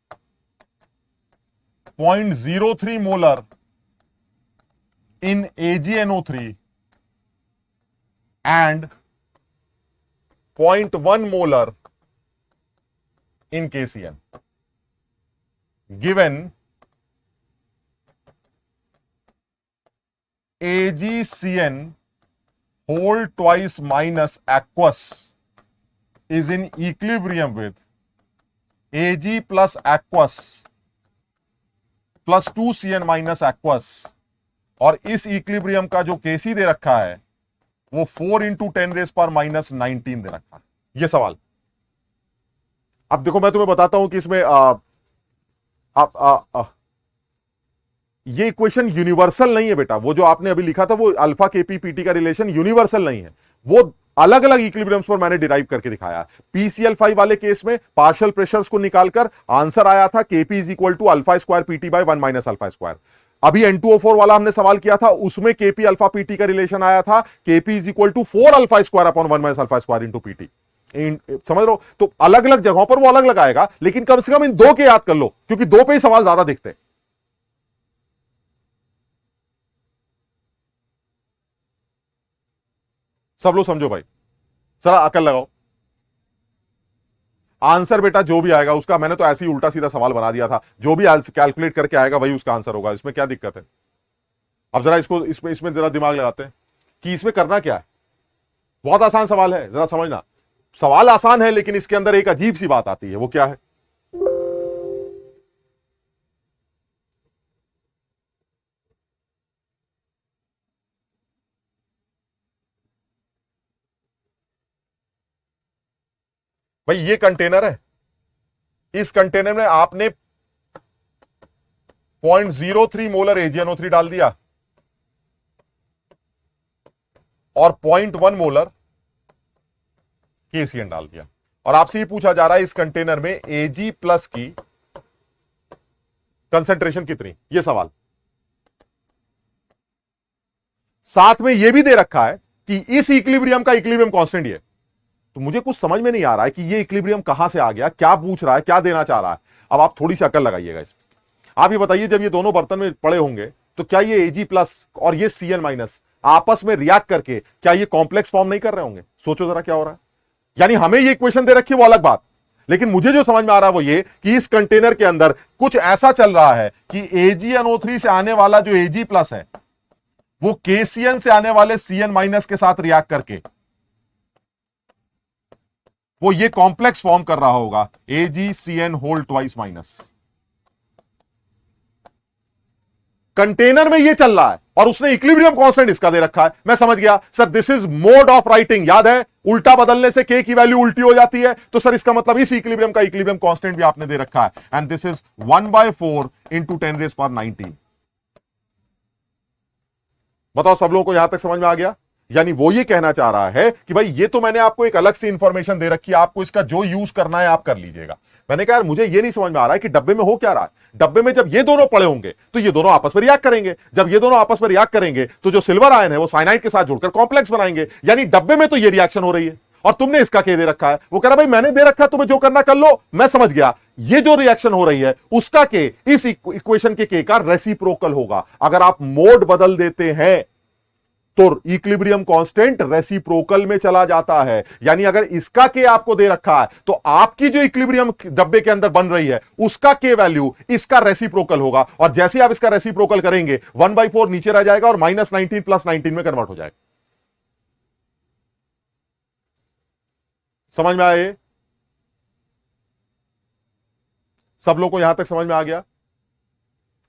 Speaker 1: 0.03 molar in AgNO3 and 0.1 molar in KCN, given AgCN whole twice minus aqueous is in equilibrium with Ag plus aqueous plus 2Cn minus aqueous, और इस equilibrium का जो केसी दे रखा है वो 4 into 10⁻⁻19 दे रखा है। ये सवाल। अब देखो मैं तुम्हें बताता हूं कि इसमें ये इक्वेशन यूनिवर्सल नहीं है बेटा। वो जो आपने अभी लिखा था वो अल्फा केपी पीटी का रिलेशन यूनिवर्सल नहीं है, वो अलग अलग इक्विलिब्रियम्स पर मैंने डिराइव करके दिखाया। पीसीएल5 वाले केस में पार्शियल प्रेशर्स को निकालकर आंसर आया था KP is equal to alpha square PT by 1 minus alpha square. अभी N2O4 वाला हमने सवाल किया था, उसमें केपी अल्फा पीटी का रिलेशन आया था KP is equal to 4 alpha square upon 1 minus alpha square into PT. समझ लो, तो अलग अलग जगहों पर वो अलग लगाएगा, लेकिन कम से कम इन दो के याद कर लो, क्योंकि दो पे ही सवाल ज्यादा दिखते हैं। सब लोग समझो भाई, जरा अकल लगाओ। आंसर बेटा जो भी आएगा उसका, मैंने तो ऐसे ही उल्टा सीधा सवाल बना दिया था, जो भी कैलकुलेट करके आएगा वही उसका आंसर होगा, इसमें क्या दिक्कत है। अब जरा इसको इसमें जरा दिमाग लगाते हैं कि इसमें करना क्या है। बहुत आसान सवाल है, जरा समझना। सवाल आसान है लेकिन इसके अंदर एक अजीब सी बात आती है, वो क्या है। भाई ये कंटेनर है, इस कंटेनर में आपने 0.03 मोलर AgNO3 डाल दिया और 0.1 मोलर KCN डाल दिया, और आपसे ये पूछा जा रहा है इस कंटेनर में Ag प्लस की कंसेंट्रेशन कितनी, ये सवाल। साथ में यह भी दे रखा है कि इस इक्विलिब्रियम का इक्विलिब्रियम कांस्टेंट ये। तो मुझे कुछ समझ में नहीं आ रहा है कि ये इक्विलिब्रियम कहां से आ गया, क्या पूछ रहा है, क्या देना चाह रहा है। अब आप थोड़ी सी अकल लगाइएगा इसमें। आप ये बताइए, जब ये दोनों बर्तन में पड़े होंगे तो क्या ये Ag प्लस और ये Cn माइनस आपस में रिएक्ट करके क्या ये कॉम्प्लेक्स फॉर्म नहीं कर रहे होंगे। सोचो जरा क्या हो रहा है। यानी हमें ये इक्वेशन दे रखी है वो अलग बात, लेकिन मुझे जो समझ में आ रहा है वो ये कि इस कंटेनर के अंदर कुछ ऐसा चल रहा है कि AgNO3 से आने वाला जो Ag प्लस है वो KCN से आने वाले Cn माइनस के साथ रिएक्ट करके वो ये कॉम्प्लेक्स फॉर्म कर रहा होगा AgCN whole twice minus. Container में ये चल रहा है और उसने इक्विलिब्रियम कांस्टेंट इसका दे रखा है। मैं समझ गया sir, this is mode of writing. याद है, उल्टा बदलने से के की वैल्यू उल्टी हो जाती है, तो सर इसका मतलब इस इक्विलिब्रियम का इक्विलिब्रियम कांस्टेंट भी आपने दे रखा है, एंड दिस इज 1/4 इंटू 10⁻19। बताओ सब लोगों को यहां तक समझ में आ गया। यानी वो ये कहना चाह रहा है कि भाई ये तो मैंने आपको एक अलग सी इंफॉर्मेशन दे रखी है, आपको इसका जो यूज करना है आप कर लीजिएगा। मैंने कहा यार मुझे ये नहीं समझ में आ रहा है कि डब्बे में हो क्या रहा है। डब्बे में जब ये दोनों पड़े होंगे तो ये दोनों आपस में रिएक्ट करेंगे, जब ये दोनों आपस में रिएक्ट करेंगे तो जो सिल्वर आयन है वो साइनाइड के साथ जुड़कर कॉम्प्लेक्स बनाएंगे। यानी डब्बे में तो ये रिएक्शन हो रही है और तुमने इसका के दे रखा है। वो कह रहा भाई मैंने दे रखा, तुम्हें जो करना कर लो। मैं समझ गया, ये जो रिएक्शन हो रही है उसका के इस इक्वेशन के का रेसिप्रोकल होगा। अगर आप मोड बदल देते हैं तो इक्विलिब्रियम कांस्टेंट रेसिप्रोकल में चला जाता है। यानी अगर इसका के आपको दे रखा है तो आपकी जो इक्विलिब्रियम डब्बे के अंदर बन रही है उसका के वैल्यू इसका रेसिप्रोकल होगा, और जैसे आप इसका रेसिप्रोकल करेंगे 1/4 नीचे रह जाएगा और -19 + 19 में कन्वर्ट हो जाएगा। समझ में आए? सब लोग को यहां तक समझ में आ गया?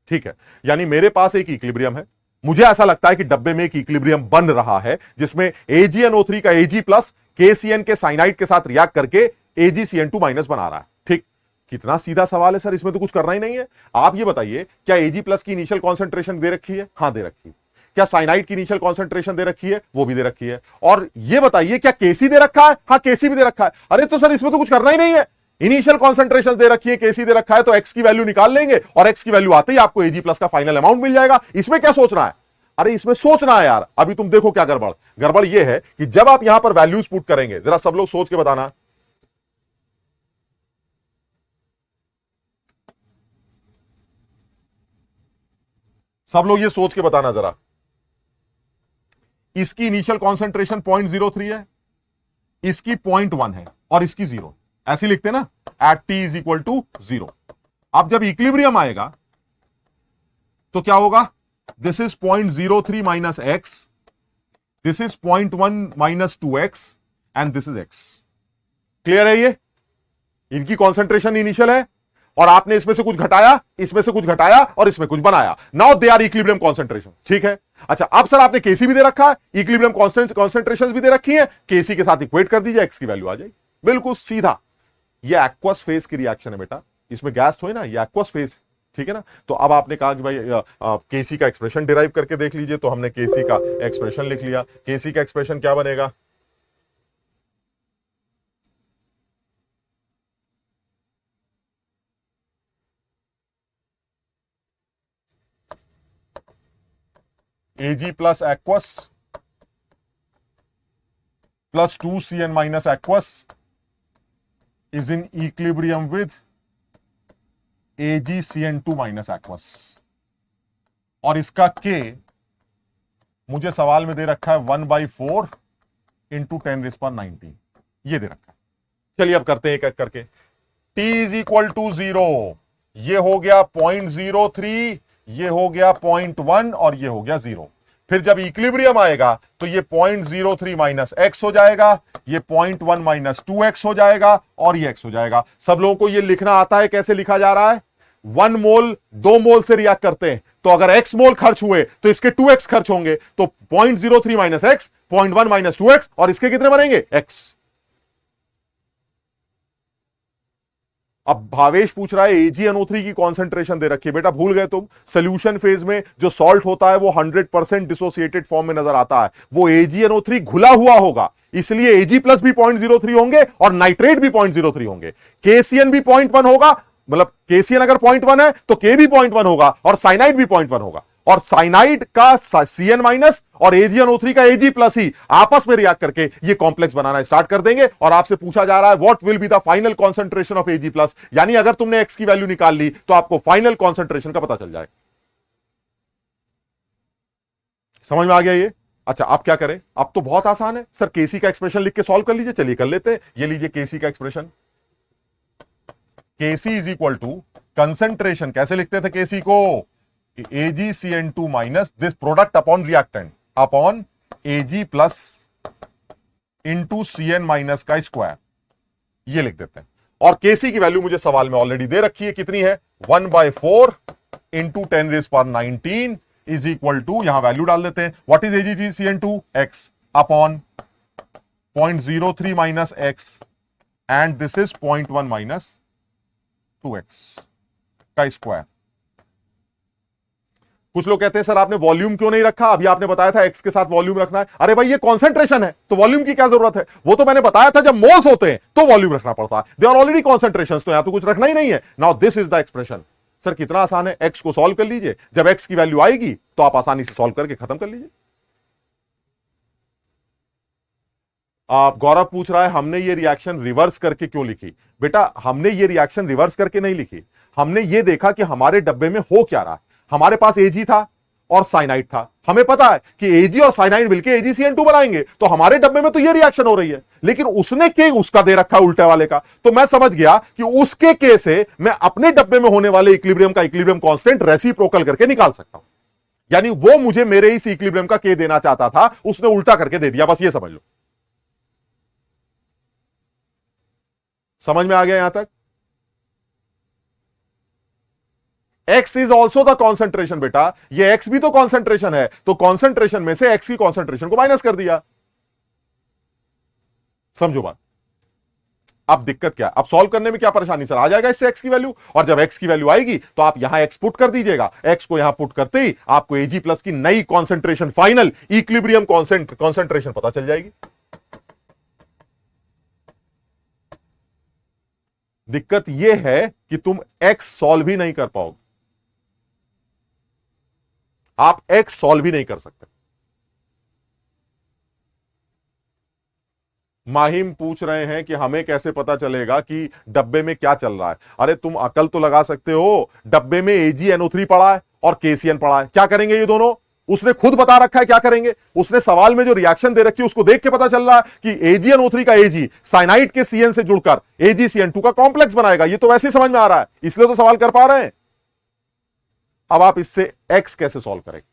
Speaker 1: ठीक है, यानी मेरे पास एक इक्विलिब्रियम है, मुझे ऐसा लगता है कि डब्बे में एक इक्विलिब्रियम बन रहा है जिसमें AgNO3 का Ag प्लस KCN के साइनाइड के साथ रिएक्ट करके AgCN2 माइनस बना रहा है। ठीक, कितना सीधा सवाल है सर, इसमें तो कुछ करना ही नहीं है। आप ये बताइए, क्या Ag प्लस की इनिशियल कॉन्सेंट्रेशन दे रखी है? हां दे रखी है। क्या साइनाइड की इनिशियल कॉन्सेंट्रेशन दे रखी है? वो भी दे रखी है। और ये बताइए क्या Kc दे रखा है? हां Kc भी दे रखा है। अरे तो सर इसमें तो कुछ करना ही नहीं है, इनिशियल कॉन्सेंट्रेशन दे रखी है, Kc दे रखा है, तो x की वैल्यू निकाल लेंगे और x की वैल्यू आते ही आपको Ag प्लस का फाइनल अमाउंट मिल जाएगा। इसमें क्या सोचना है? अरे इसमें सोचना है यार। अभी तुम देखो क्या गड़बड़, गड़बड़ यह है कि जब आप यहां पर वैल्यूज पुट करेंगे, जरा सब लोग सोच के बताना, सब लोग ये सोच के बताना जरा, इसकी इनिशियल कॉन्सेंट्रेशन 0.03 है, इसकी 0.1 है और इसकी 0, ऐसे लिखते हैं ना, एट t = 0। अब जब इक्विलिब्रियम आएगा तो क्या होगा? This is 0.03 minus x, this is 0.1 minus 2x and this is x। Clear है? ये इनकी कॉन्सेंट्रेशन इनिशियल है और आपने इसमें से कुछ घटाया, इसमें से कुछ घटाया और इसमें कुछ बनाया। Now they are equilibrium concentration. ठीक है, अच्छा अब सर आपने Kc भी दे रखा है, इक्विलिब्रियम कॉन्सेंट्रेशन भी दे रखी है, Kc के साथ इक्वेट कर दीजिए, x की वैल्यू आ जाएगी। बिल्कुल सीधा। ये एक्वस फेज की रिएक्शन है बेटा, इसमें गैस थोड़ी ना, ये एक्वस फेज। ठीक है ना? तो अब आपने कहा कि भाई Kc का एक्सप्रेशन डिराइव करके देख लीजिए, तो हमने Kc का एक्सप्रेशन लिख लिया। Kc का एक्सप्रेशन क्या बनेगा? Ag plus aqueous plus 2Cn minus aqueous is in equilibrium with AgCN2 minus aqueous. और इसका K मुझे सवाल में दे रखा है 1/4 इंटू 10⁻19, ये दे रखा है। चलिए अब करते हैं एक एक करके। T = 0, ये हो गया 0.03, ये हो गया 0.1 और ये हो गया 0। फिर जब इक्विलिब्रियम आएगा तो ये 0.03 माइनस x हो जाएगा, ये 0.1 माइनस 2x हो जाएगा और ये x हो जाएगा। सब लोगों को ये लिखना आता है, कैसे लिखा जा रहा है? 1 मोल 2 मोल से रिएक्ट करते हैं, तो अगर x मोल खर्च हुए तो इसके 2x खर्च होंगे, तो 0.03 माइनस x, 0.1 माइनस 2x और इसके कितने बनेंगे? x। अब भावेश पूछ रहा है AgNO3 की कॉन्सेंट्रेशन दे रखी है। बेटा भूल गए तुम, सोल्यूशन फेज में जो सॉल्ट होता है वो 100% डिसोसिएटेड फॉर्म में नजर आता है, वो AgNO3 घुला हुआ होगा, इसलिए Ag प्लस भी 0.03 होंगे और नाइट्रेट भी 0.03 होंगे। KCN भी 0.1 होगा, मतलब KCN अगर 0.1 है तो K भी 0.1 होगा और साइनाइड भी 0.1 होगा, और साइनाइड का Cn माइनस और AgNO3 का Ag प्लस ही आपस में रिएक्ट करके ये कॉम्प्लेक्स बनाना स्टार्ट कर देंगे। और आपसे पूछा जा रहा है what will be the final concentration of Ag plus, यानी अगर तुमने x की वैल्यू निकाल ली तो आपको फाइनल कॉन्सेंट्रेशन का पता चल जाए। समझ में आ गया ये? अच्छा अब क्या करें? अब तो बहुत आसान है सर, Kc का एक्सप्रेशन लिख के सॉल्व कर लीजिए। चलिए कर लेते हैं, ये लीजिए Kc का expression. Kc is equal to concentration, कैसे लिखते थे Kc को? AgCN2 minus this product upon reactant upon Ag plus into Cn minus का स्क्वायर, ये लिख देते हैं। और Kc की वैल्यू मुझे सवाल में ऑलरेडी दे रखी है, कितनी है? 1/4 इंटू 10⁻19 इज इक्वल टू, यहां वैल्यू डाल देते हैं। What is AgCN2? x upon 0.03 minus x and this is 0.1 minus 2x का स्क्वायर। कुछ लोग कहते हैं सर आपने वॉल्यूम क्यों नहीं रखा? अभी आपने बताया था x के साथ वॉल्यूम रखना है। अरे भाई ये कॉन्सेंट्रेशन है तो वॉल्यूम की क्या जरूरत है? वो तो मैंने बताया था जब मोल्स होते हैं तो वॉल्यूम रखना पड़ता है, दे आर ऑलरेडी कॉन्सेंट्रेशंस, तो यहां तो कुछ रखना ही नहीं है। Now this is the expression. Sir कितना आसान है, x को सॉल्व कर लीजिए, जब x की वैल्यू आएगी तो आप आसानी से सॉल्व करके खत्म कर लीजिए। आप गौरव पूछ रहा है हमने ये रिएक्शन रिवर्स करके क्यों लिखी? बेटा हमने ये रिएक्शन रिवर्स करके नहीं लिखी, हमने ये देखा कि हमारे डब्बे में हो क्या रहा है। हमारे पास Ag था और साइनाइड था। हमें पता है कि एजी और साइनाइड मिलकर AgCN2 बनाएंगे, तो हमारे डब्बे में तो ये रिएक्शन हो रही है, लेकिन उसने के उसका दे रखा है उल्टे वाले का। तो मैं समझ गया कि उसके के से मैं अपने डब्बे में होने वाले इक्विलिब्रियम का इक्विलिब्रियम कांस्टेंट रेसिप्रोकल करके निकाल सकता हूं। यानी वो मुझे मेरे इस इक्विलिब्रियम का के देना चाहता था, उसने उल्टा करके दे दिया, बस ये समझ लो। समझ में आ गया यहां तक? X is also the concentration बेटा, ये X भी तो कॉन्सेंट्रेशन है, तो कॉन्सेंट्रेशन में से X की कॉन्सेंट्रेशन को माइनस कर दिया। समझो बात। अब दिक्कत क्या है, अब सॉल्व करने में क्या परेशानी सर, आ जाएगा इससे X की वैल्यू, और जब X की वैल्यू आएगी तो आप यहां X पुट कर दीजिएगा। X को यहां पुट करते ही आपको Ag प्लस की नई कॉन्सेंट्रेशन, फाइनल इक्विलिब्रियम कॉन्सेंट्रेशन पता चल जाएगी। दिक्कत यह है कि तुम X सॉल्व ही नहीं कर पाओगे, आप X सॉल्व ही नहीं कर सकते। माहिम पूछ रहे हैं कि हमें कैसे पता चलेगा कि डब्बे में क्या चल रहा है। अरे तुम अकल तो लगा सकते हो, डब्बे में AgNO3 पड़ा है और KCN पड़ा है, क्या करेंगे ये दोनों? उसने खुद बता रखा है क्या करेंगे, उसने सवाल में जो रिएक्शन दे रखी है उसको देख के पता चल रहा है कि AgNO3 का Ag साइनाइड के CN से जुड़कर AgCN2 का कॉम्प्लेक्स बनाएगा। ये तो वैसे ही समझ में आ रहा है, इसलिए तो सवाल कर पा रहे हैं। अब आप इससे X कैसे सॉल्व करेंगे?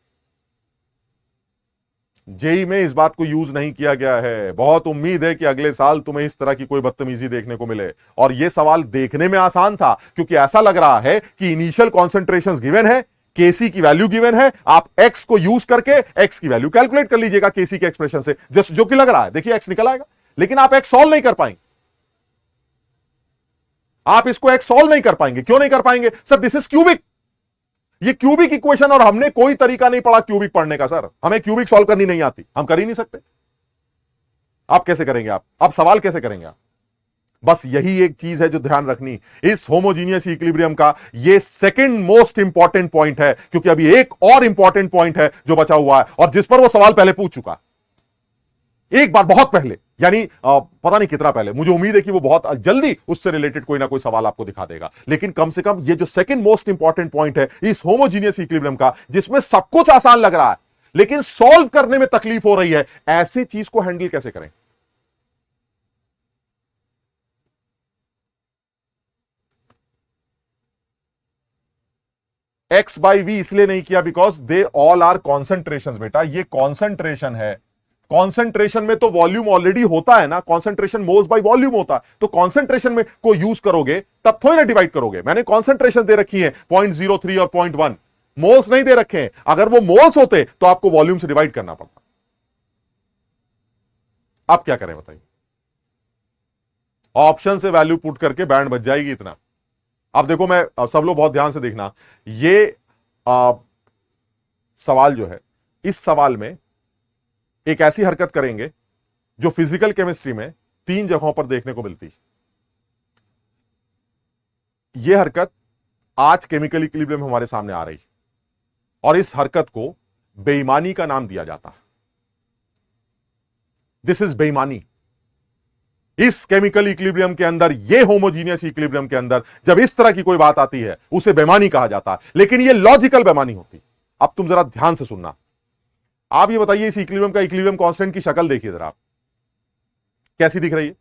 Speaker 1: जेई में इस बात को यूज नहीं किया गया है। बहुत उम्मीद है कि अगले साल तुम्हें इस तरह की कोई बदतमीजी देखने को मिले। और यह सवाल देखने में आसान था क्योंकि ऐसा लग रहा है कि इनिशियल कॉन्सेंट्रेशंस गिवन है, केसी की वैल्यू गिवन है, आप एक्स को यूज करके एक्स की वैल्यू कैलकुलेट कर लीजिएगा केसी के एक्सप्रेशन से, जो कि लग रहा है, देखिए एक्स निकल आएगा। लेकिन आप एक्स सॉल्व नहीं कर पाएंगे, आप इसको एक्स सॉल्व नहीं कर पाएंगे। क्यों नहीं कर पाएंगे सर? दिस इज क्यूबिक, ये क्यूबिक इक्वेशन, और हमने कोई तरीका नहीं पढ़ा क्यूबिक पढ़ने का सर, हमें क्यूबिक सॉल्व करनी नहीं आती, हम कर ही नहीं सकते। आप कैसे करेंगे? आप सवाल कैसे करेंगे आप? बस यही एक चीज है जो ध्यान रखनी, इस होमोजीनियस इक्विलिब्रियम का ये सेकंड मोस्ट इंपॉर्टेंट पॉइंट है, क्योंकि अभी एक और इंपॉर्टेंट पॉइंट है जो बचा हुआ है और जिस पर वो सवाल पहले पूछ चुका है, एक बार बहुत पहले, यानी पता नहीं कितना पहले। मुझे उम्मीद है कि वो बहुत जल्दी उससे रिलेटेड कोई ना कोई सवाल आपको दिखा देगा। लेकिन कम से कम ये जो सेकंड मोस्ट इंपॉर्टेंट पॉइंट है इस होमोजीनियस इक्विलिब्रियम का, जिसमें सब कुछ आसान लग रहा है लेकिन सॉल्व करने में तकलीफ हो रही है, ऐसी चीज को हैंडल कैसे करें? एक्स बाई वी इसलिए नहीं किया because they all are concentration. बेटा ये कॉन्सेंट्रेशन है, कॉन्सेंट्रेशन में तो वॉल्यूम ऑलरेडी होता है ना, कॉन्सेंट्रेशन मोल्स बाय वॉल्यूम होता है, तो कॉन्सेंट्रेशन में को यूज करोगे तब थोड़ी ना डिवाइड करोगे। मैंने कॉन्सेंट्रेशन दे रखी है 0.03 और 0.1, मोल्स नहीं दे रखे हैं। अगर वो मोल्स होते तो आपको वॉल्यूम से डिवाइड करना पड़ता। आप क्या करें बताइए? ऑप्शन से वैल्यू पुट करके बैंड बच जाएगी इतना। अब देखो, मैं सब लोग बहुत ध्यान से देखना, ये सवाल जो है, इस सवाल में एक ऐसी हरकत करेंगे जो फिजिकल केमिस्ट्री में 3 जगहों पर देखने को मिलती है। यह हरकत आज केमिकल इक्विलिब्रियम हमारे सामने आ रही है और इस हरकत को बेईमानी का नाम दिया जाता है। दिस इज बेईमानी। इस केमिकल इक्विलिब्रियम के अंदर, ये होमोजीनियस इक्विलिब्रियम के अंदर जब इस तरह की कोई बात आती है उसे बेईमानी कहा जाता है, लेकिन ये लॉजिकल बेईमानी होती है। अब तुम जरा ध्यान से सुनना, आप ये बताइए इस इक्विलिब्रियम का इक्विलिब्रियम कांस्टेंट की शक्ल देखिए जरा, आप कैसी दिख रही है?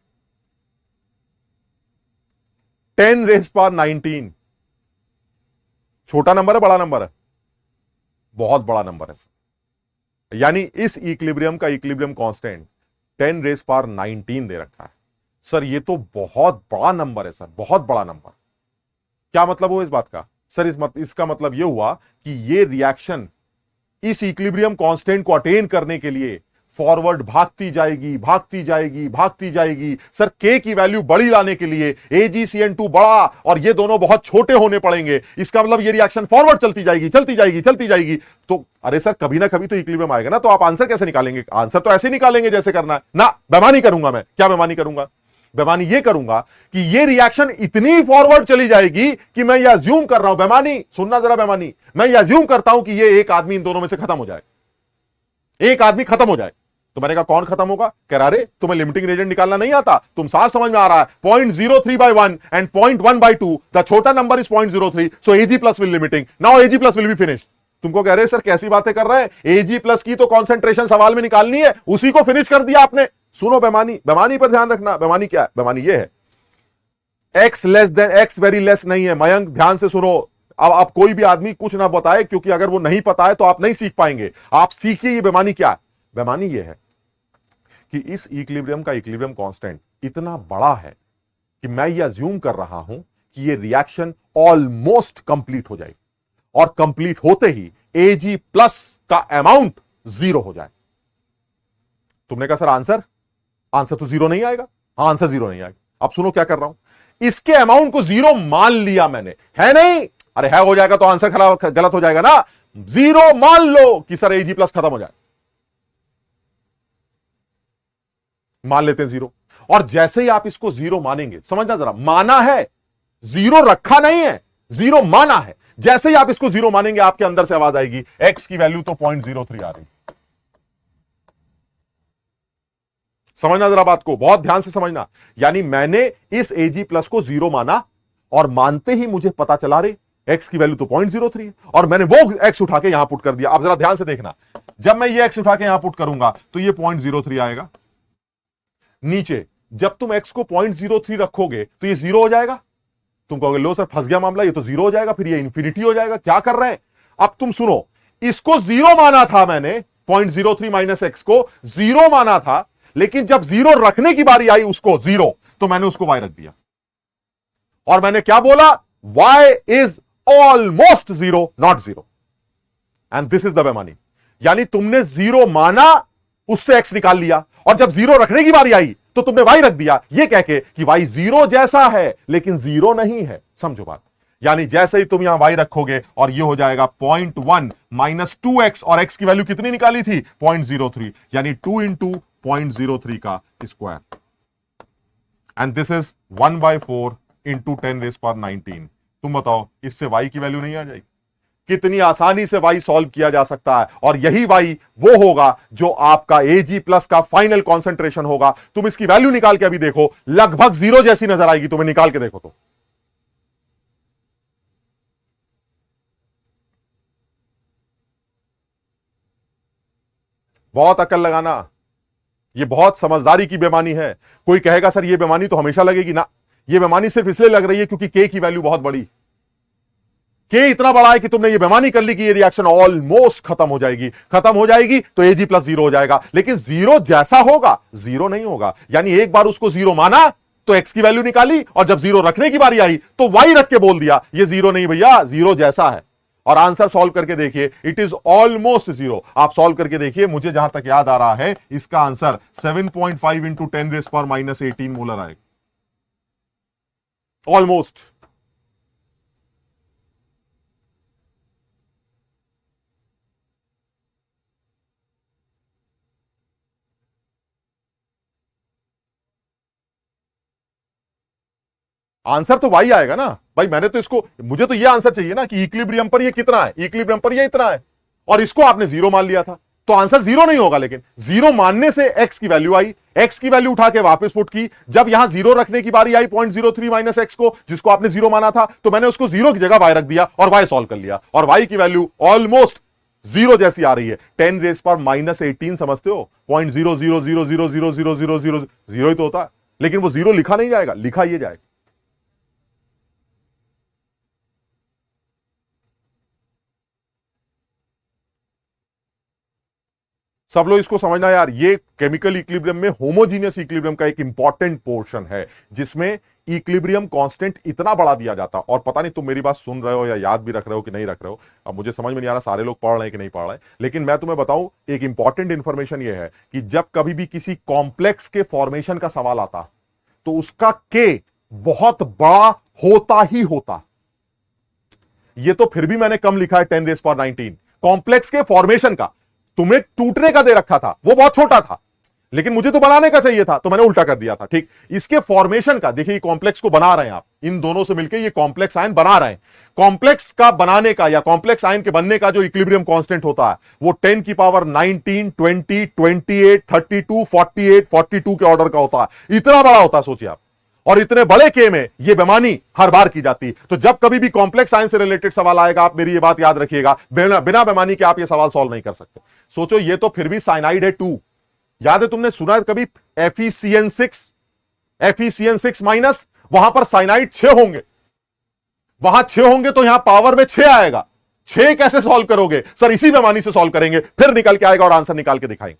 Speaker 1: 10⁻19। छोटा नंबर है, बड़ा नंबर है? बहुत बड़ा नंबर है। यानी इस इक्विलिब्रियम का इक्विलिब्रियम कांस्टेंट 10⁻19 दे रखा है। सर ये तो बहुत बड़ा नंबर है सर, बहुत बड़ा नंबर। क्या मतलब हुआ इस बात का? सर इसका मतलब यह हुआ कि ये रिएक्शन इस इक्विलिब्रियम कांस्टेंट को अटेन करने के लिए फॉरवर्ड भागती जाएगी, भागती जाएगी, भागती जाएगी। सर के की वैल्यू बड़ी लाने के लिए AgCN2 बड़ा और ये दोनों बहुत छोटे होने पड़ेंगे। इसका मतलब ये रिएक्शन फॉरवर्ड चलती जाएगी, चलती जाएगी, चलती जाएगी। तो अरे सर कभी ना कभी तो इक्विलिब्रियम आएगा ना, तो आप आंसर कैसे निकालेंगे? आंसर तो ऐसे निकालेंगे जैसे करना है ना। बेईमानी करूंगा मैं। क्या बेईमानी करूंगा? बेईमानी ये करूंगा कि ये रिएक्शन इतनी फॉरवर्ड चली जाएगी कि मैं ये अज्यूम कर रहा हूं, बेईमानी सुनना जरा, बेईमानी मैं ये अज्यूम करता हूं कि ये एक आदमी इन दोनों में से खत्म हो जाए, एक आदमी खत्म हो जाए। तो मैंने कहा कौन खत्म होगा? कह रहा अरे तुम्हें लिमिटिंग रेजेंट निकालना नहीं आता, तुम साफ समझ में आ रहा है 0.03/1 and 0.1/2, द छोटा number is 0.03, so Ag+ will limiting, now Ag+ will be finished। तुमको कह रहे सर कैसी बातें कर रहे हैं, एजी प्लस की तो कॉन्सेंट्रेशन सवाल में निकालनी है, उसी को फिनिश कर दिया आपने। सुनो बेमानी, बेमानी पर ध्यान रखना। बेमानी क्या है? बेमानी ये है, x less than x very less नहीं है। मयंक ध्यान से सुनो। अब आप कोई भी आदमी कुछ ना बताए, क्योंकि अगर वो नहीं पता है तो आप नहीं सीख पाएंगे। आप सीखिए ये बेमानी क्या है। बेमानी ये है कि इस इक्विलिब्रियम का इक्विलिब्रियम कांस्टेंट इतना बड़ा है कि मैं ये अज्यूम कर रहा हूं कि ये रिएक्शन ऑलमोस्ट कंप्लीट हो जाएगी, और कंप्लीट होते ही एजी प्लस का अमाउंट जीरो हो जाए। तुमने कहा सर आंसर, आंसर तो जीरो नहीं आएगा। हाँ, आंसर जीरो नहीं आएगा। अब सुनो क्या कर रहा हूं, इसके अमाउंट को जीरो मान लिया मैंने, है नहीं? अरे है हो जाएगा तो आंसर गलत हो जाएगा ना। जीरो मान लो कि सर एजी प्लस खत्म हो जाए, मान लेते हैं जीरो। और जैसे ही आप इसको जीरो मानेंगे, समझना जरा, माना है, जीरो रखा नहीं है, जीरो माना है। जैसे ही आप इसको जीरो मानेंगे, आपके अंदर से आवाज आएगी एक्स की वैल्यू तो 0.03 आ रही। समझना जरा बात को, बहुत ध्यान से समझना। यानी मैंने इस एजी प्लस को जीरो माना, और मानते ही मुझे पता चला रे एक्स की वैल्यू तो 0.03 है, और मैंने वो एक्स उठा के यहां पुट कर दिया। अब जरा ध्यान से देखना, जब मैं ये एक्स उठा के यहां पुट करूंगा तो ये 0.03 आएगा। नीचे जब तुम एक्स को 0.03 रखोगे तो ये जीरो हो जाएगा। तुम कहोगे लो सर फंस गया मामला, ये तो जीरो हो जाएगा, फिर ये इंफिनिटी हो जाएगा, क्या कर रहे हैं। अब तुम सुनो, इसको जीरो माना था मैंने, 0.03 माइनस एक्स को जीरो माना था, लेकिन जब जीरो रखने की बारी आई उसको जीरो, तो मैंने उसको वाई रख दिया, और मैंने क्या बोला, y is almost zero, not zero. And this is the बेमानी। यानी तुमने जीरो माना, उससे x निकाल लिया, और जब जीरो रखने की बारी आई तो तुमने y रख दिया, ये कह के कि y जीरो जैसा है लेकिन जीरो नहीं है। समझो बात। यानी जैसे ही तुम यहां y रखोगे और ये हो जाएगा 0.1 माइनस 2x, और x की वैल्यू कितनी निकाली थी, 0.03, यानी 2 इंटू 0.03 का square. And this is 1/4 into 10⁻19। तुम बताओ, इससे y की वैल्यू नहीं आ जाएगी? कितनी आसानी से y सॉल्व किया जा सकता है, और यही y वो होगा जो आपका Ag प्लस का फाइनल कॉन्सेंट्रेशन होगा। तुम इसकी वैल्यू निकाल के अभी देखो, लगभग जीरो जैसी नजर आएगी, तुम्हें निकाल के देखो तो। बहुत अकल लगाना, ये बहुत समझदारी की बेमानी है। कोई कहेगा सर ये बेमानी तो हमेशा लगेगी ना, ये बेमानी सिर्फ इसलिए लग रही है क्योंकि के की वैल्यू बहुत बड़ी, के इतना बड़ा है कि तुमने ये बेमानी कर ली कि ये रिएक्शन ऑलमोस्ट खत्म हो जाएगी। खत्म हो जाएगी तो एजी प्लस जीरो हो जाएगा, लेकिन जीरो जैसा होगा जीरो नहीं होगा। यानी एक बार उसको जीरो माना तो एक्स की वैल्यू निकाली, और जब जीरो रखने की बारी आई तो वाई रख के बोल दिया ये जीरो नहीं भैया, जीरो जैसा है। और आंसर सॉल्व करके देखिए, इट इज ऑलमोस्ट जीरो। आप सॉल्व करके देखिए, मुझे जहां तक याद आ रहा है इसका आंसर 7.5 इंटू 10⁻18 मोलर आएगा, ऑलमोस्ट। आंसर तो वाई आएगा ना भाई। मैंने तो इसको, मुझे तो ये आंसर चाहिए ना कि इक्विलिब्रियम पर ये कितना है, इक्विलिब्रियम पर ये इतना है, और इसको आपने जीरो मान लिया था, तो आंसर जीरो नहीं होगा। लेकिन जीरो मानने से एक्स की वैल्यू आई, एक्स की वैल्यू उठा के वापस पुट की, जब यहां जीरो रखने की बारी आई 0.03 माइनस एक्स को, जिसको आपने जीरो माना था, तो मैंने उसको जीरो की जगह वाई रख दिया और वाई सॉल्व कर लिया, और वाई की वैल्यू ऑलमोस्ट जीरो जैसी आ रही है। 10⁻18 समझते हो, 0.00000000 जीरो ही तो होता है, लेकिन वो जीरो लिखा नहीं जाएगा, लिखा ये जाएगा। सब लोग इसको समझना यार, ये केमिकल इक्विलिब्रियम में होमोजीनियस इक्विलिब्रियम का एक इंपॉर्टेंट पोर्शन है, जिसमें इक्विलिब्रियम कांस्टेंट इतना बड़ा दिया जाता। और पता नहीं तुम मेरी बात सुन रहे हो या याद भी रख रहे हो कि नहीं रख रहे हो, अब मुझे समझ में नहीं आ रहा सारे लोग पढ़ रहे हैं कि नहीं पढ़ रहे हैं, लेकिन मैं तुम्हें बताऊं एक इंपॉर्टेंट इंफॉर्मेशन ये है कि जब कभी भी किसी कॉम्प्लेक्स के फॉर्मेशन का सवाल आता तो उसका के बहुत बड़ा होता ही होता। ये तो फिर भी मैंने कम लिखा है 10⁻19, कॉम्प्लेक्स के फॉर्मेशन का। तुम्हें टूटने का दे रखा था, वो बहुत छोटा था, लेकिन मुझे तो बनाने का चाहिए था, तो मैंने उल्टा कर दिया था। ठीक, इसके फॉर्मेशन का देखिए, कॉम्प्लेक्स को बना रहे हैं आप, इन दोनों से मिलकर ये कॉम्प्लेक्स आयन बना रहे हैं। कॉम्प्लेक्स का बनाने का या कॉम्प्लेक्स आयन के बनने का जो इक्विलिब्रियम कांस्टेंट होता है वो 10⁻19, 20, 28, 32, 48, 42 के ऑर्डर का होता है। इतना बड़ा होता है, सोचिए आप। और इतने बड़े के में यह बेमानी हर बार की जाती। तो जब कभी भी कॉम्प्लेक्स साइंस से रिलेटेड सवाल आएगा, आप मेरी यह बात याद रखिएगा, बिना बेमानी के आप यह सवाल सॉल्व नहीं कर सकते। सोचो ये तो फिर भी साइनाइड है 2, याद है तुमने सुना है कभी FeCN6, FeCN6 माइनस, वहां पर साइनाइड 6 होंगे, वहां 6 होंगे तो यहां पावर में 6 आएगा। 6 कैसे सॉल्व करोगे सर? इसी बेमानी से सॉल्व करेंगे, फिर निकल के आएगा और आंसर निकाल के दिखाएंगे।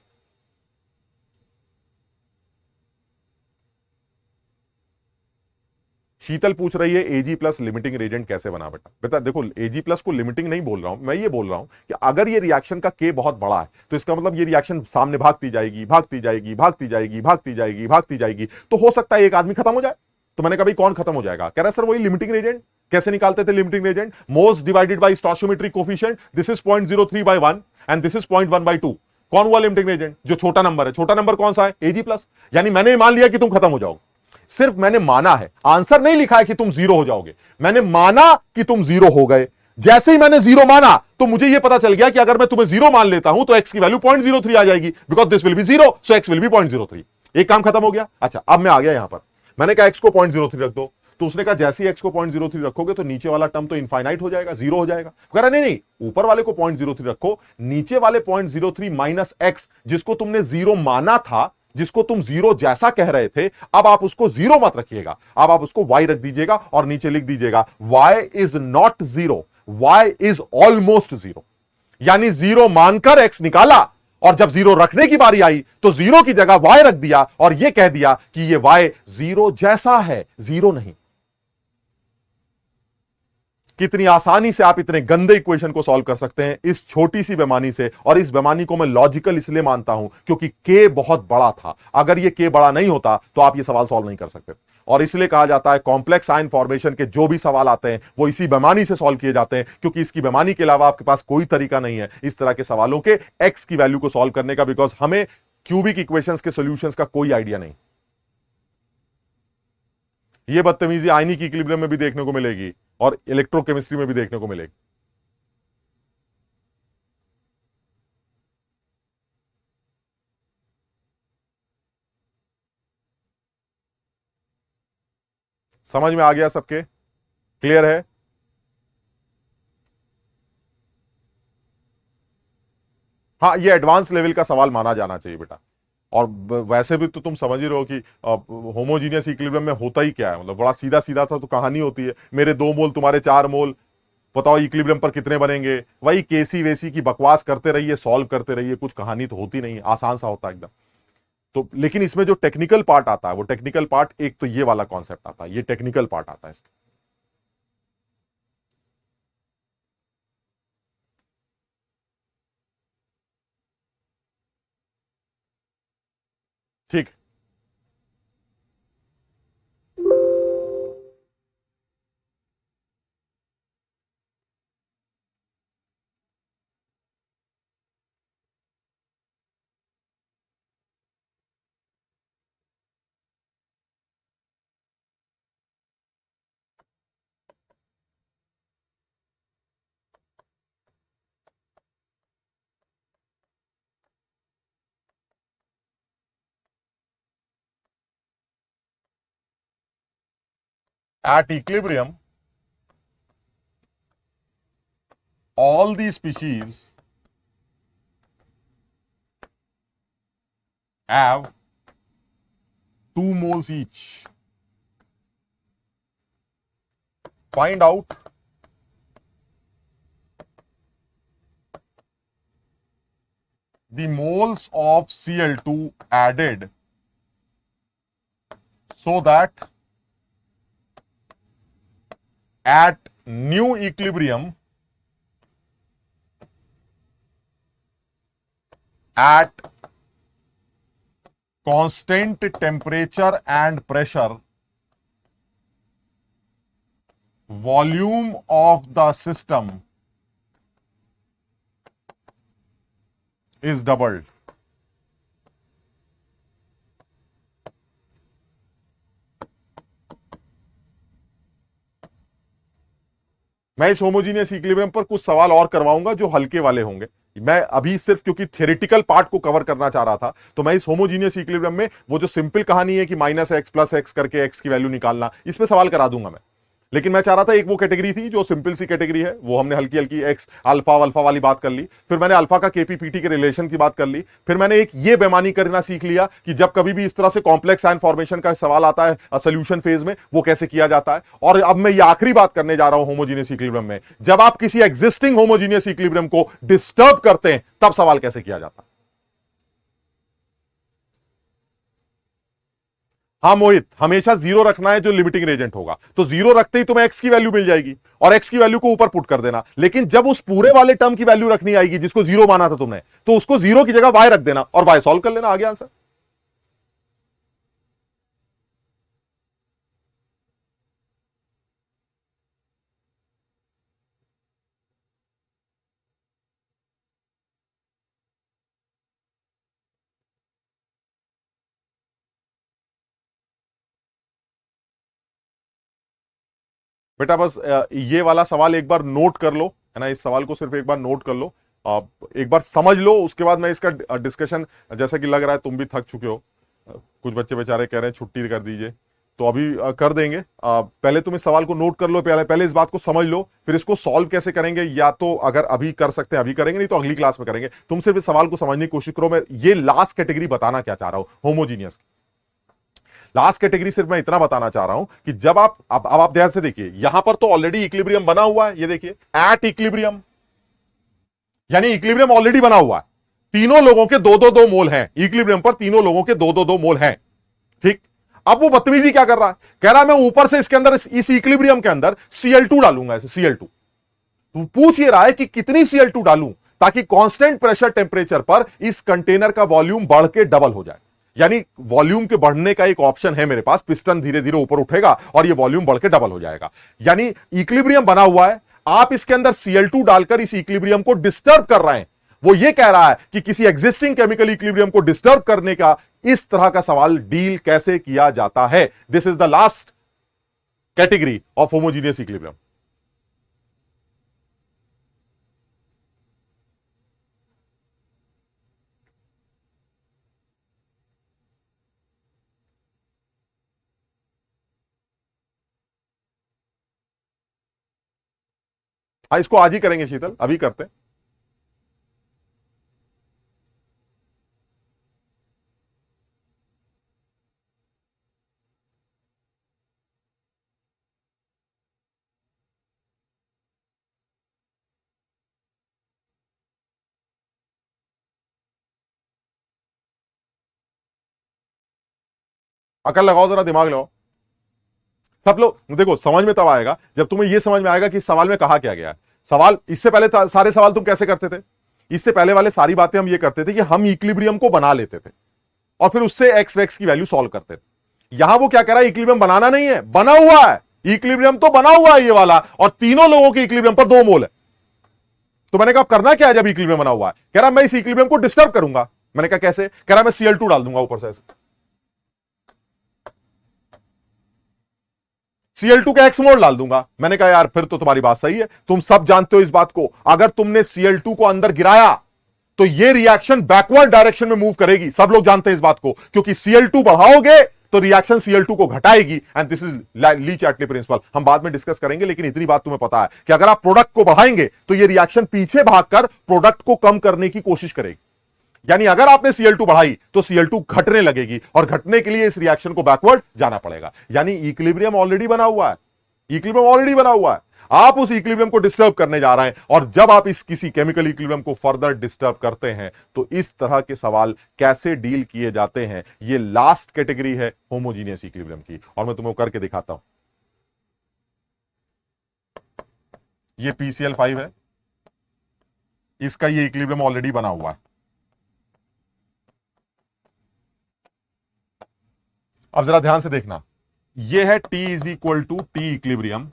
Speaker 1: शीतल पूछ रही है Ag प्लस लिमिटिंग रेजेंट कैसे बना बेटा? बेटा देखो, Ag प्लस को लिमिटिंग नहीं बोल रहा हूं मैं, ये बोल रहा हूं कि अगर ये रिएक्शन का K बहुत बड़ा है तो इसका मतलब ये रिएक्शन सामने भागती जाएगी, भागती जाएगी, भागती जाएगी, भागती जाएगी, भागती जाएगी, तो हो सकता है एक आदमी खत्म हो जाए। तो मैंने कहा भाई कौन खत्म हो जाएगा? कह रहा सर वही लिमिटिंग रेजेंट। कैसे निकालते थे limiting reagent? Moles divided by stoichiometric coefficient, this is 0.03/1 and this is 0.1/2। कौन हुआ लिमिटिंग रेजेंट? जो छोटा नंबर है। छोटा नंबर कौन सा है? Ag plus. यानी मैंने मान लिया कि तुम खत्म हो जाओगे, सिर्फ मैंने माना है, आंसर नहीं लिखा है कि तुम जीरो हो जाओगे, मैंने माना कि तुम जीरो हो गए। जैसे ही मैंने जीरो माना तो मुझे यह पता चल गया कि अगर मैं तुम्हें जीरो मान लेता हूं तो x की वैल्यू 0.03 आ जाएगी, because this will be zero, so x will be 0.03। एक काम खत्म हो गया। अच्छा, अब मैं आ गया यहां पर, मैंने कहा x को 0.03 रख दो, तो उसने कहा जैसे ही x को 0.03 रखोगे तो नीचे वाला टर्म तो इनफाइनाइट हो जाएगा, जीरो हो जाएगा। कह रहा नहीं नहीं, ऊपर वाले को 0.03 रखो, नीचे वाले 0.03 माइनस x, जिसको तुमने जीरो माना था, जिसको तुम जीरो जैसा कह रहे थे, अब आप उसको जीरो मत रखिएगा, अब आप उसको y रख दीजिएगा और नीचे लिख दीजिएगा y is not zero, y is almost zero. यानी जीरो मानकर x निकाला और जब जीरो रखने की बारी आई तो जीरो की जगह y रख दिया और यह कह दिया कि यह y जीरो जैसा है, जीरो नहीं। कितनी आसानी से आप इतने गंदे इक्वेशन को सॉल्व कर सकते हैं इस छोटी सी बेमानी से। और इस बेमानी को मैं लॉजिकल इसलिए मानता हूं क्योंकि के बहुत बड़ा था, अगर ये के बड़ा नहीं होता तो आप ये सवाल सॉल्व नहीं कर सकते। और इसलिए कहा जाता है कॉम्प्लेक्स आयन फॉर्मेशन के जो भी सवाल आते हैं वो इसी बेमानी से सॉल्व किए जाते हैं, क्योंकि इसकी बेमानी के अलावा आपके पास कोई तरीका नहीं है इस तरह के सवालों के एक्स की वैल्यू को सॉल्व करने का, बिकॉज हमें क्यूबिक इक्वेशंस के सॉल्यूशंस का कोई आइडिया नहीं। ये बदतमीजी आयनिक इक्विलिब्रियम में भी देखने को मिलेगी और इलेक्ट्रोकेमिस्ट्री में भी देखने को मिलेगी। समझ में आ गया सबके? क्लियर है? हाँ, ये एडवांस लेवल का सवाल माना जाना चाहिए बेटा। और वैसे भी तो तुम समझ ही रहे हो कि होमोजीनियस इक्विलिब्रियम में होता ही क्या है, मतलब बड़ा सीधा सीधा सा तो कहानी होती है, मेरे 2 मोल तुम्हारे 4 मोल, बताओ इक्विलिब्रियम पर कितने बनेंगे, वही केसी वेसी की बकवास करते रहिए, सॉल्व करते रहिए, कुछ कहानी तो होती नहीं है, आसान सा होता है एकदम। तो लेकिन इसमें जो टेक्निकल पार्ट आता है, वो टेक्निकल पार्ट, एक तो ये वाला कॉन्सेप्ट आता है, ये टेक्निकल पार्ट आता है इसका। ठीक। At equilibrium, all the species have 2 moles each. Find out the moles of Cl2 added so that at new equilibrium, at constant temperature and pressure, volume of the system is doubled. मैं इस homogeneous equilibrium पर कुछ सवाल और करवाऊंगा जो हल्के वाले होंगे। मैं अभी सिर्फ क्योंकि थ्योरेटिकल पार्ट को कवर करना चाह रहा था, तो मैं इस होमोजीनियस इक्विलिब्रियम में वो जो सिंपल कहानी है कि माइनस एक्स प्लस एक्स करके एक्स की वैल्यू निकालना, इस पे सवाल करा दूंगा मैं। लेकिन मैं चाह रहा था एक वो कैटेगरी थी जो सिंपल सी कैटेगरी है, वो हमने हल्की हल्की एक्स अल्फा अल्फा वाली बात कर ली, फिर मैंने अल्फा का केपीपीटी के रिलेशन की बात कर ली, फिर मैंने एक ये बेमानी करना सीख लिया कि जब कभी भी इस तरह से कॉम्प्लेक्स आयन फॉर्मेशन का सवाल आता है सोल्यूशन फेज में, वो कैसे किया जाता है। और अब मैं ये आखिरी बात करने जा रहा हूं होमोजीनियस इक्विलिब्रियम में, जब आप किसी एग्जिस्टिंग होमोजीनियस इक्विलिब्रियम को डिस्टर्ब करते हैं तब सवाल कैसे किया जाता है। हाँ मोहित, हमेशा जीरो रखना है जो लिमिटिंग रेजेंट होगा, तो जीरो रखते ही तुम्हें एक्स की वैल्यू मिल जाएगी और एक्स की वैल्यू को ऊपर पुट कर देना। लेकिन जब उस पूरे वाले टर्म की वैल्यू रखनी आएगी जिसको जीरो माना था तुमने, तो उसको जीरो की जगह वाई रख देना और वाई सॉल्व कर लेना, आ गया आंसर। बेटा बस ये वाला सवाल एक बार नोट कर लो, है ना, इस सवाल को सिर्फ एक बार नोट कर लो, एक बार समझ लो, उसके बाद मैं इसका डिस्कशन, जैसा कि लग रहा है तुम भी थक चुके हो, कुछ बच्चे बेचारे कह रहे हैं छुट्टी कर दीजिए, तो अभी कर देंगे। पहले तुम इस सवाल को नोट कर लो, पहले इस बात को समझ लो, फिर इसको सॉल्व कैसे करेंगे, या तो अगर अभी कर सकते हैं अभी करेंगे, नहीं तो अगली क्लास में करेंगे। तुम सिर्फ इस सवाल को समझने की कोशिश करो। मैं ये लास्ट कैटेगरी बताना क्या चाह रहा हूं होमोजीनियस, लास्ट कैटेगरी सिर्फ मैं इतना बताना चाह रहा हूं कि जब अब आप ध्यान से देखिए, यहां पर तो ऑलरेडी इक्विलिब्रियम बना हुआ है, ये देखिए एट इक्विलिब्रियम, यानी इक्विलिब्रियम ऑलरेडी बना हुआ है, तीनों लोगों के दो दो दो मोल हैं इक्विलिब्रियम पर, तीनों लोगों के दो दो दो मोल हैं, ठीक। अब वो बदतमीजी क्या कर रहा है, कह रहा है मैं ऊपर से इसके अंदर इस इक्विलिब्रियम के अंदर Cl2 डालूंगा, ऐसे Cl2। तो पूछ ये रहा है कि कितनी Cl2 डालूं ताकि कांस्टेंट प्रेशर टेंपरेचर पर इस कंटेनर का वॉल्यूम बढ़ के डबल हो जाए। यानी वॉल्यूम के बढ़ने का एक ऑप्शन है मेरे पास, पिस्टन धीरे धीरे ऊपर उठेगा और ये वॉल्यूम बढ़ के डबल हो जाएगा। यानी इक्विलिब्रियम बना हुआ है, आप इसके अंदर Cl2 डालकर इस इक्विलिब्रियम को डिस्टर्ब कर रहे हैं। वो ये कह रहा है कि किसी एग्जिस्टिंग केमिकल इक्विलिब्रियम को डिस्टर्ब करने का इस तरह का सवाल डील कैसे किया जाता है। This is the last category of homogeneous equilibrium. हाँ, इसको आज ही करेंगे शीतल, अभी करते हैं। अकल लगाओ, जरा दिमाग लगाओ सब लोग। देखो समझ में तब आएगा जब तुम्हें यह समझ में आएगा कि इस सवाल में कहा क्या गया है। सवाल इससे पहले सारे सवाल तुम कैसे करते थे, इससे पहले वाले सारी बातें हम ये करते थे कि हम इक्विलिब्रियम को बना लेते थे और फिर उससे एक्स वैक्स की वैल्यू सॉल्व करते थे। यहां वो क्या कह रहा है, इक्विलिब्रियम बनाना नहीं है, बना हुआ है। इक्विलिब्रियम तो बना हुआ है ये वाला, और तीनों लोगों के इक्विलिब्रियम पर दो मोल है। तो मैंने कहा करना क्या है जब इक्विलिब्रियम बना हुआ है, कह रहा मैं इस इक्विलिब्रियम को डिस्टर्ब करूंगा। मैंने कहा कैसे, कह रहा मैं Cl2 डाल दूंगा ऊपर से, Cl2 का एक्स मोल डाल दूंगा। मैंने कहा यार फिर तो तुम्हारी बात सही है, तुम सब जानते हो इस बात को, अगर तुमने Cl2 को अंदर गिराया तो ये रिएक्शन बैकवर्ड डायरेक्शन में मूव करेगी। सब लोग जानते हैं इस बात को, क्योंकि Cl2 बढ़ाओगे तो रिएक्शन Cl2 को घटाएगी, एंड दिस इज ली-चाटली प्रिंसिपल। हम बाद में डिस्कस करेंगे, लेकिन इतनी बात तुम्हें पता है कि अगर आप प्रोडक्ट को बढ़ाएंगे तो ये रिएक्शन पीछे भागकर प्रोडक्ट को कम करने की कोशिश करेगी। यानी अगर आपने Cl2 बढ़ाई तो Cl2 घटने लगेगी, और घटने के लिए इस रिएक्शन को बैकवर्ड जाना पड़ेगा। यानी इक्विलिब्रियम ऑलरेडी बना हुआ है, इक्विलिब्रियम ऑलरेडी बना हुआ है, आप उस इक्विलिब्रियम को डिस्टर्ब करने जा रहे हैं। और जब आप इस किसी केमिकल इक्विलिब्रियम को फर्दर डिस्टर्ब करते हैं तो इस तरह के सवाल कैसे डील किए जाते हैं, ये लास्ट कैटेगरी है होमोजीनियस इक्विलिब्रियम की, और मैं तुम्हें करके दिखाता हूं। ये PCl5 है, इसका ये इक्विलिब्रियम ऑलरेडी बना हुआ है। अब जरा ध्यान से देखना, ये है T is equal to T equilibrium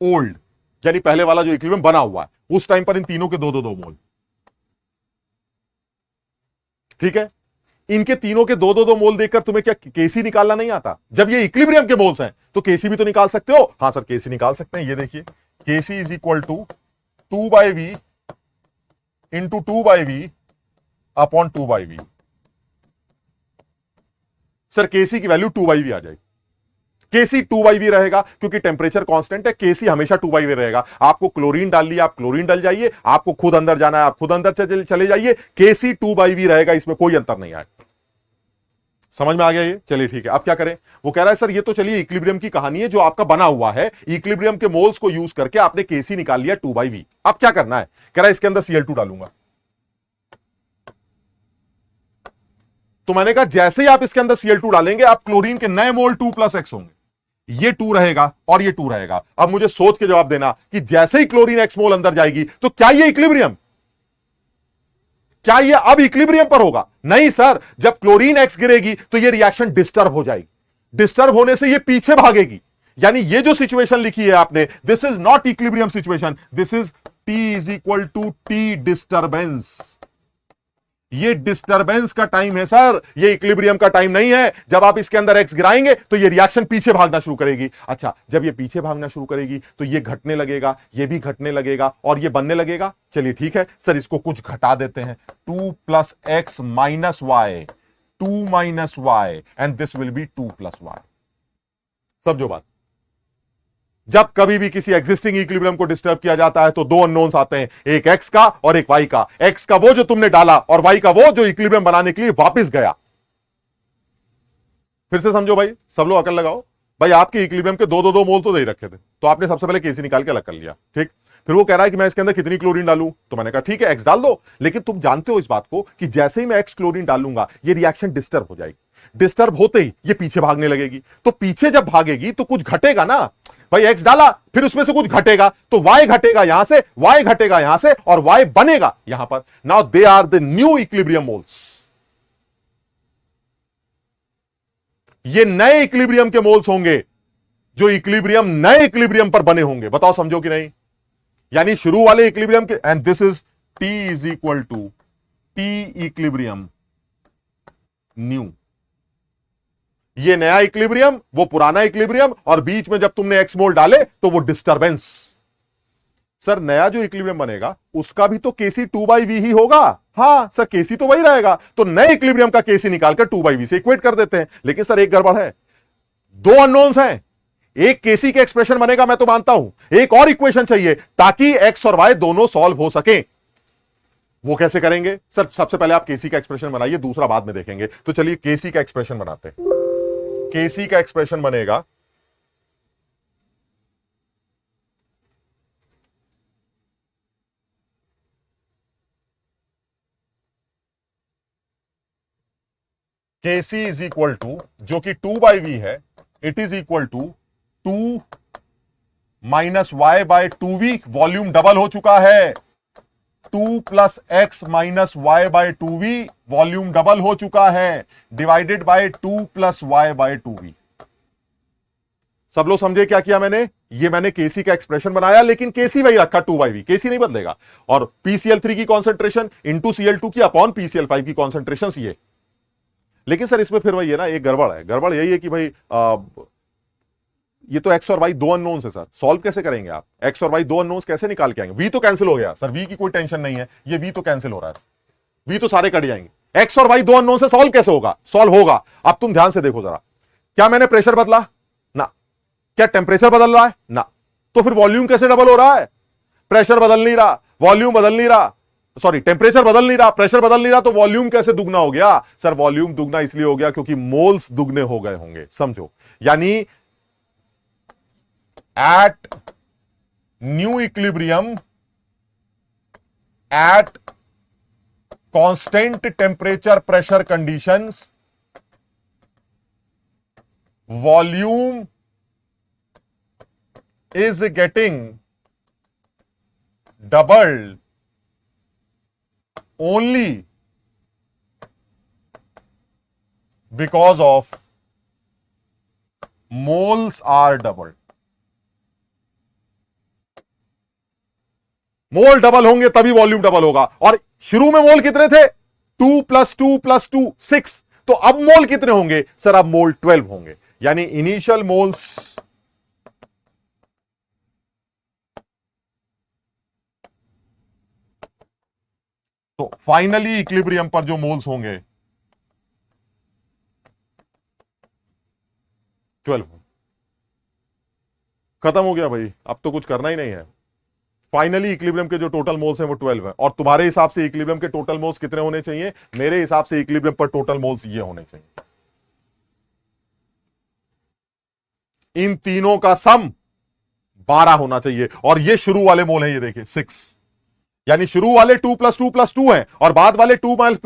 Speaker 1: old, यानी पहले वाला जो इक्विलिब्रियम बना हुआ है, उस टाइम पर इन तीनों के दो दो दो मोल, ठीक है। इनके तीनों के दो दो दो मोल देखकर तुम्हें क्या केसी निकालना नहीं आता? जब ये इक्विलिब्रियम के मोल्स हैं तो केसी भी तो निकाल सकते हो। हां सर केसी निकाल सकते हैं, ये देखिए K C is equal to 2/v into 2/v upon 2/v। Sir K C की वैल्यू 2/v आ जाएगी। केसी 2/v रहेगा क्योंकि टेम्परेचर कांस्टेंट है, केसी हमेशा 2/v रहेगा। आपको क्लोरीन डाल लिया, आप क्लोरीन डल जाइए, आपको खुद अंदर जाना है आप खुद अंदर चले जाइए, केसी 2/v रहेगा, इसमें कोई अंतर नहीं आएगा। समझ में आ गया ये? चलिए ठीक है, अब क्या करें? वो कह रहा है सर ये तो चलिए इक्विलिब्रियम की कहानी है जो आपका बना हुआ है, इक्विलिब्रियम के मोल्स को यूज करके आपने केसी निकाल लिया 2/v। अब क्या करना है? कह रहा है इसके अंदर Cl2 डालूंगा। तो मैंने कहा जैसे ही आप इसके अंदर Cl2 डालेंगे आप क्लोरीन के नए मोल 2+x होंगे, ये 2 रहेगा और ये 2 रहेगा। अब मुझे सोच के जवाब देना कि जैसे ही क्लोरीन x मोल अंदर जाएगी तो क्या ये इक्विलिब्रियम, क्या ये अब इक्विलिब्रियम पर होगा? नहीं सर, जब क्लोरीन x गिरेगी तो ये रिएक्शन डिस्टर्ब हो जाएगी, डिस्टर्ब होने से ये पीछे भागेगी। यानी ये जो सिचुएशन लिखी है आपने, this is not equilibrium situation, this is T is equal to T disturbance. ये डिस्टरबेंस का टाइम है सर, ये इक्विलिब्रियम का टाइम नहीं है। जब आप इसके अंदर x गिराएंगे तो ये रिएक्शन पीछे भागना शुरू करेगी। अच्छा, जब ये पीछे भागना शुरू करेगी तो ये घटने लगेगा, ये भी घटने लगेगा और ये बनने लगेगा। चलिए ठीक है सर, इसको कुछ घटा देते हैं, 2+x minus y, 2 minus y and this will be 2+y। समझो बात? जब कभी भी किसी एग्जिस्टिंग इक्विलिब्रियम को डिस्टर्ब किया जाता है तो दो अननोन्स आते हैं, एक x का और एक y का। x का वो जो तुमने डाला और y का वो जो इक्विलिब्रियम बनाने के लिए वापस गया। फिर से समझो भाई, सब लोग अकल लगाओ भाई। आपके इक्विलिब्रियम के दो दो दो मोल तो दे रखे थे, तो आपने सबसे पहले केसी निकाल के अलग कर लिया, ठीक। फिर वो कह रहा है कि मैं इसके अंदर कितनी क्लोरीन डालूं, तो मैंने कहा ठीक है x डाल दो, लेकिन तुम जानते हो इस बात को कि जैसे ही मैं x क्लोरीन डालूंगा ये रिएक्शन डिस्टर्ब हो जाएगी। डिस्टर्ब होते ही ये पीछे भागने लगेगी, तो पीछे जब भागेगी तो कुछ घटेगा ना भाई। x डाला, फिर उसमें से कुछ घटेगा, तो y घटेगा यहां से, y घटेगा यहां से और y बनेगा यहां पर। Now they are the new equilibrium moles. ये नए इक्विलिब्रियम के मोल्स होंगे जो इक्विलिब्रियम नए इक्विलिब्रियम पर बने होंगे। बताओ समझो कि नहीं? यानी शुरू वाले इक्विलिब्रियम के, and this is T is equal to T equilibrium new. ये नया इक्विलिब्रियम, वो पुराना इक्विलिब्रियम, और बीच में जब तुमने x मोल डाले तो वो डिस्टरबेंस। सर नया जो इक्विलिब्रियम बनेगा उसका भी तो केसी 2/v ही होगा। हां सर, केसी तो वही रहेगा, तो नए इक्विलिब्रियम का केसी निकालकर 2/v से इक्वेट कर देते हैं। लेकिन सर एक गड़बड़ है, दो अननोन्स हैं। एक केसी के एक्सप्रेशन बनेगा मैं तो मानता हूं, एक और इक्वेशन चाहिए ताकि x और y दोनों सॉल्व हो सके। वो कैसे करेंगे? सर सबसे पहले आप केसी का एक्सप्रेशन बनाइए, दूसरा बाद में देखेंगे। तो चलिए केसी का एक्सप्रेशन बनाते हैं। केसी का एक्सप्रेशन बनेगा केसी इज इक्वल टू, जो कि 2/v है, it is equal to 2 minus y by 2v। Volume double हो चुका है, 2+x minus y by 2v, volume double हो चुका है, divided by 2+y bye 2v। सब लोग समझे क्या किया मैंने? ये मैंने केसी का एक्सप्रेशन बनाया, लेकिन केसी वही रखा 2/v, केसी नहीं बदलेगा। और PCl3 की कॉन्सेंट्रेशन इंटू Cl2 की अपॉन PCl5 की कॉन्सेंट्रेशन ये। लेकिन सर इसमें फिर वही है ना, एक गड़बड़ है। गड़बड़ यही है कि भाई ये तो x और y दो अननोन्स है सर, सॉल्व कैसे करेंगे आप? x और y दो अननोन्स कैसे निकाल के आएंगे? v तो कैंसिल हो गया सर, v की कोई टेंशन नहीं है, ये v तो कैंसिल हो रहा है, v तो सारे कट जाएंगे। x और y दो अननोन से सॉल्व कैसे होगा? सॉल्व होगा। अब तुम ध्यान से देखो जरा, क्या मैंने प्रेशर बदला? ना। क्या टेम्परेचर बदल रहा है? ना। तो फिर वॉल्यूम कैसे डबल हो रहा है? प्रेशर बदल नहीं रहा, वॉल्यूम बदल नहीं रहा, सॉरी टेम्परेचर बदल नहीं रहा, प्रेशर बदल नहीं रहा, तो वॉल्यूम कैसे दुगना हो गया? सर वॉल्यूम दुगना इसलिए हो गया क्योंकि मोल्स दुगने हो गए होंगे। समझो, यानी at new equilibrium at constant temperature pressure conditions, volume is getting doubled only because of moles are doubled. Mole double होंगे तभी वॉल्यूम डबल होगा। और शुरू में मोल कितने थे? 2 + 2 + 2 6, तो अब मोल कितने होंगे सर? अब मोल 12 होंगे, यानी इनिशियल मोल्स तो फाइनली इक्विलिब्रियम पर जो मोल्स होंगे 12। खत्म हो गया भाई, अब तो कुछ करना ही नहीं है। फाइनली इक्विलिब्रियम के जो टोटल मोल्स हैं वो 12 है। और तुम्हारे हिसाब से इक्विलिब्रियम के टोटल मोल्स कितने होने चाहिए? मेरे हिसाब से इक्विलिब्रियम पर टोटल मोल्स ये होने चाहिए, इन तीनों का सम 12 होना चाहिए। और ये शुरू वाले मोल हैं, ये देखिए 6, यानी शुरू वाले 2 + 2 + 2 हैं और बाद वाले 2 + y +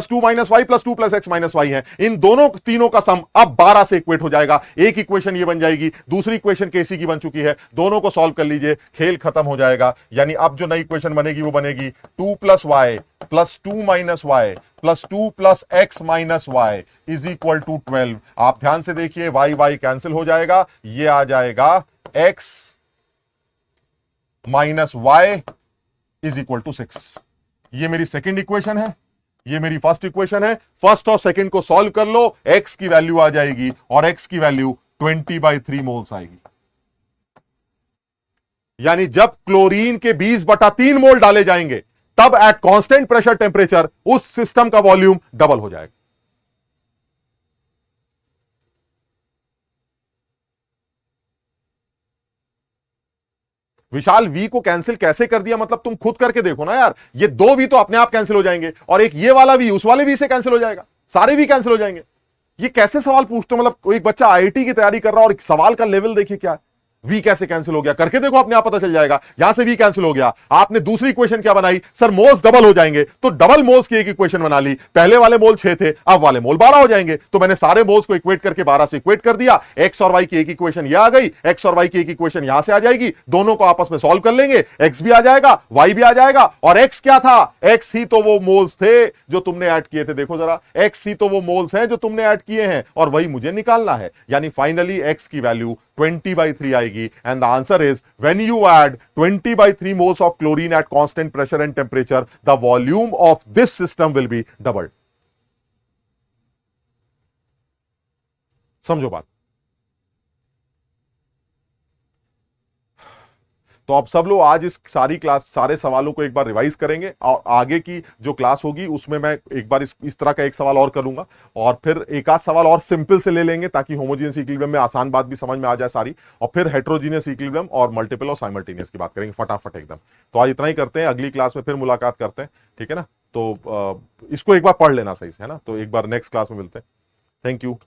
Speaker 1: 2 - y + 2 + x - y हैं। इन दोनों तीनों का सम अब 12 से इक्वेट हो जाएगा। एक इक्वेशन ये बन जाएगी, दूसरी इक्वेशन केसी की बन चुकी है, दोनों को सॉल्व कर लीजिए, खेल खत्म हो जाएगा। यानी अब जो नई इक्वेशन बनेगी वो बनेगी 2 + y + 2 - y + 2 + x - y = 12। आप ध्यान से देखिए, y कैंसिल हो जाएगा, ये आ जाएगा x - y = 6। ये मेरी सेकंड इक्वेशन है, ये मेरी फर्स्ट इक्वेशन है। फर्स्ट और सेकंड को सॉल्व कर लो, x की वैल्यू आ जाएगी और x की वैल्यू 20/3 मोल्स आएगी। यानी जब क्लोरीन के 20/3 मोल डाले जाएंगे तब एट कांस्टेंट प्रेशर टेंपरेचर उस सिस्टम का वॉल्यूम डबल हो जाएगा। विशाल, वी को कैंसिल कैसे कर दिया? मतलब तुम खुद करके देखो ना यार, ये 2 वी तो अपने आप कैंसिल हो जाएंगे और एक ये वाला वी उस वाले वी से कैंसिल हो जाएगा, सारे वी कैंसिल हो जाएंगे। ये कैसे सवाल पूछते हो? मतलब एक बच्चा आईआईटी की तैयारी कर रहा है और सवाल का लेवल देखिए क्या है। वी कैसे कैंसिल हो गया, करके देखो, अपने आप पता चल जाएगा। यहां से वी कैंसिल हो गया, आपने दूसरी इक्वेशन क्या बनाई? सर मोल्स डबल हो जाएंगे, तो डबल मोल्स की एक इक्वेशन बना ली। पहले वाले मोल 6 थे, अब वाले मोल 12 हो जाएंगे, तो मैंने सारे मोल्स को इक्वेट करके 12 से इक्वेट कर दिया। एक्स और वाई की एक इक्वेशन यह आ गई, एक्स और वाई की एक इक्वेशन यहां से आ जाएगी, दोनों को आपस में सॉल्व कर लेंगे, एक्स भी आ जाएगा, वाई भी आ जाएगा। और एक्स क्या था? एक्स ही तो वो मोल्स थे जो तुमने ऐड किए थे। देखो जरा, एक्स ही तो वो मोल्स हैं जो तुमने ऐड किए हैं और वही मुझे निकालना है। यानी फाइनली एक्स की वैल्यू 20/3 आएगी। And the answer is when you add 20/3 moles of chlorine at constant pressure and temperature, the volume of this system will be doubled. समझो बात। तो आप सब लोग आज इस सारी क्लास, सारे सवालों को एक बार रिवाइज करेंगे और आगे की जो क्लास होगी उसमें मैं एक बार इस तरह का एक सवाल और करूंगा और फिर एक आध सवाल और सिंपल से ले लेंगे ताकि होमोजीनियस इक्विलिब्रियम में आसान बात भी समझ में आ जाए सारी, और फिर हेटेरोजीनियस इक्विलिब्रियम और मल्टीपल और साइमल्टेनियस की बात करेंगे फटाफट एकदम। तो आज इतना ही करते हैं, अगली क्लास में फिर मुलाकात करते हैं, ठीक है ना? तो इसको एक बार पढ़ लेना सही से, है ना? तो एक बार नेक्स्ट क्लास में मिलते हैं। Thank you.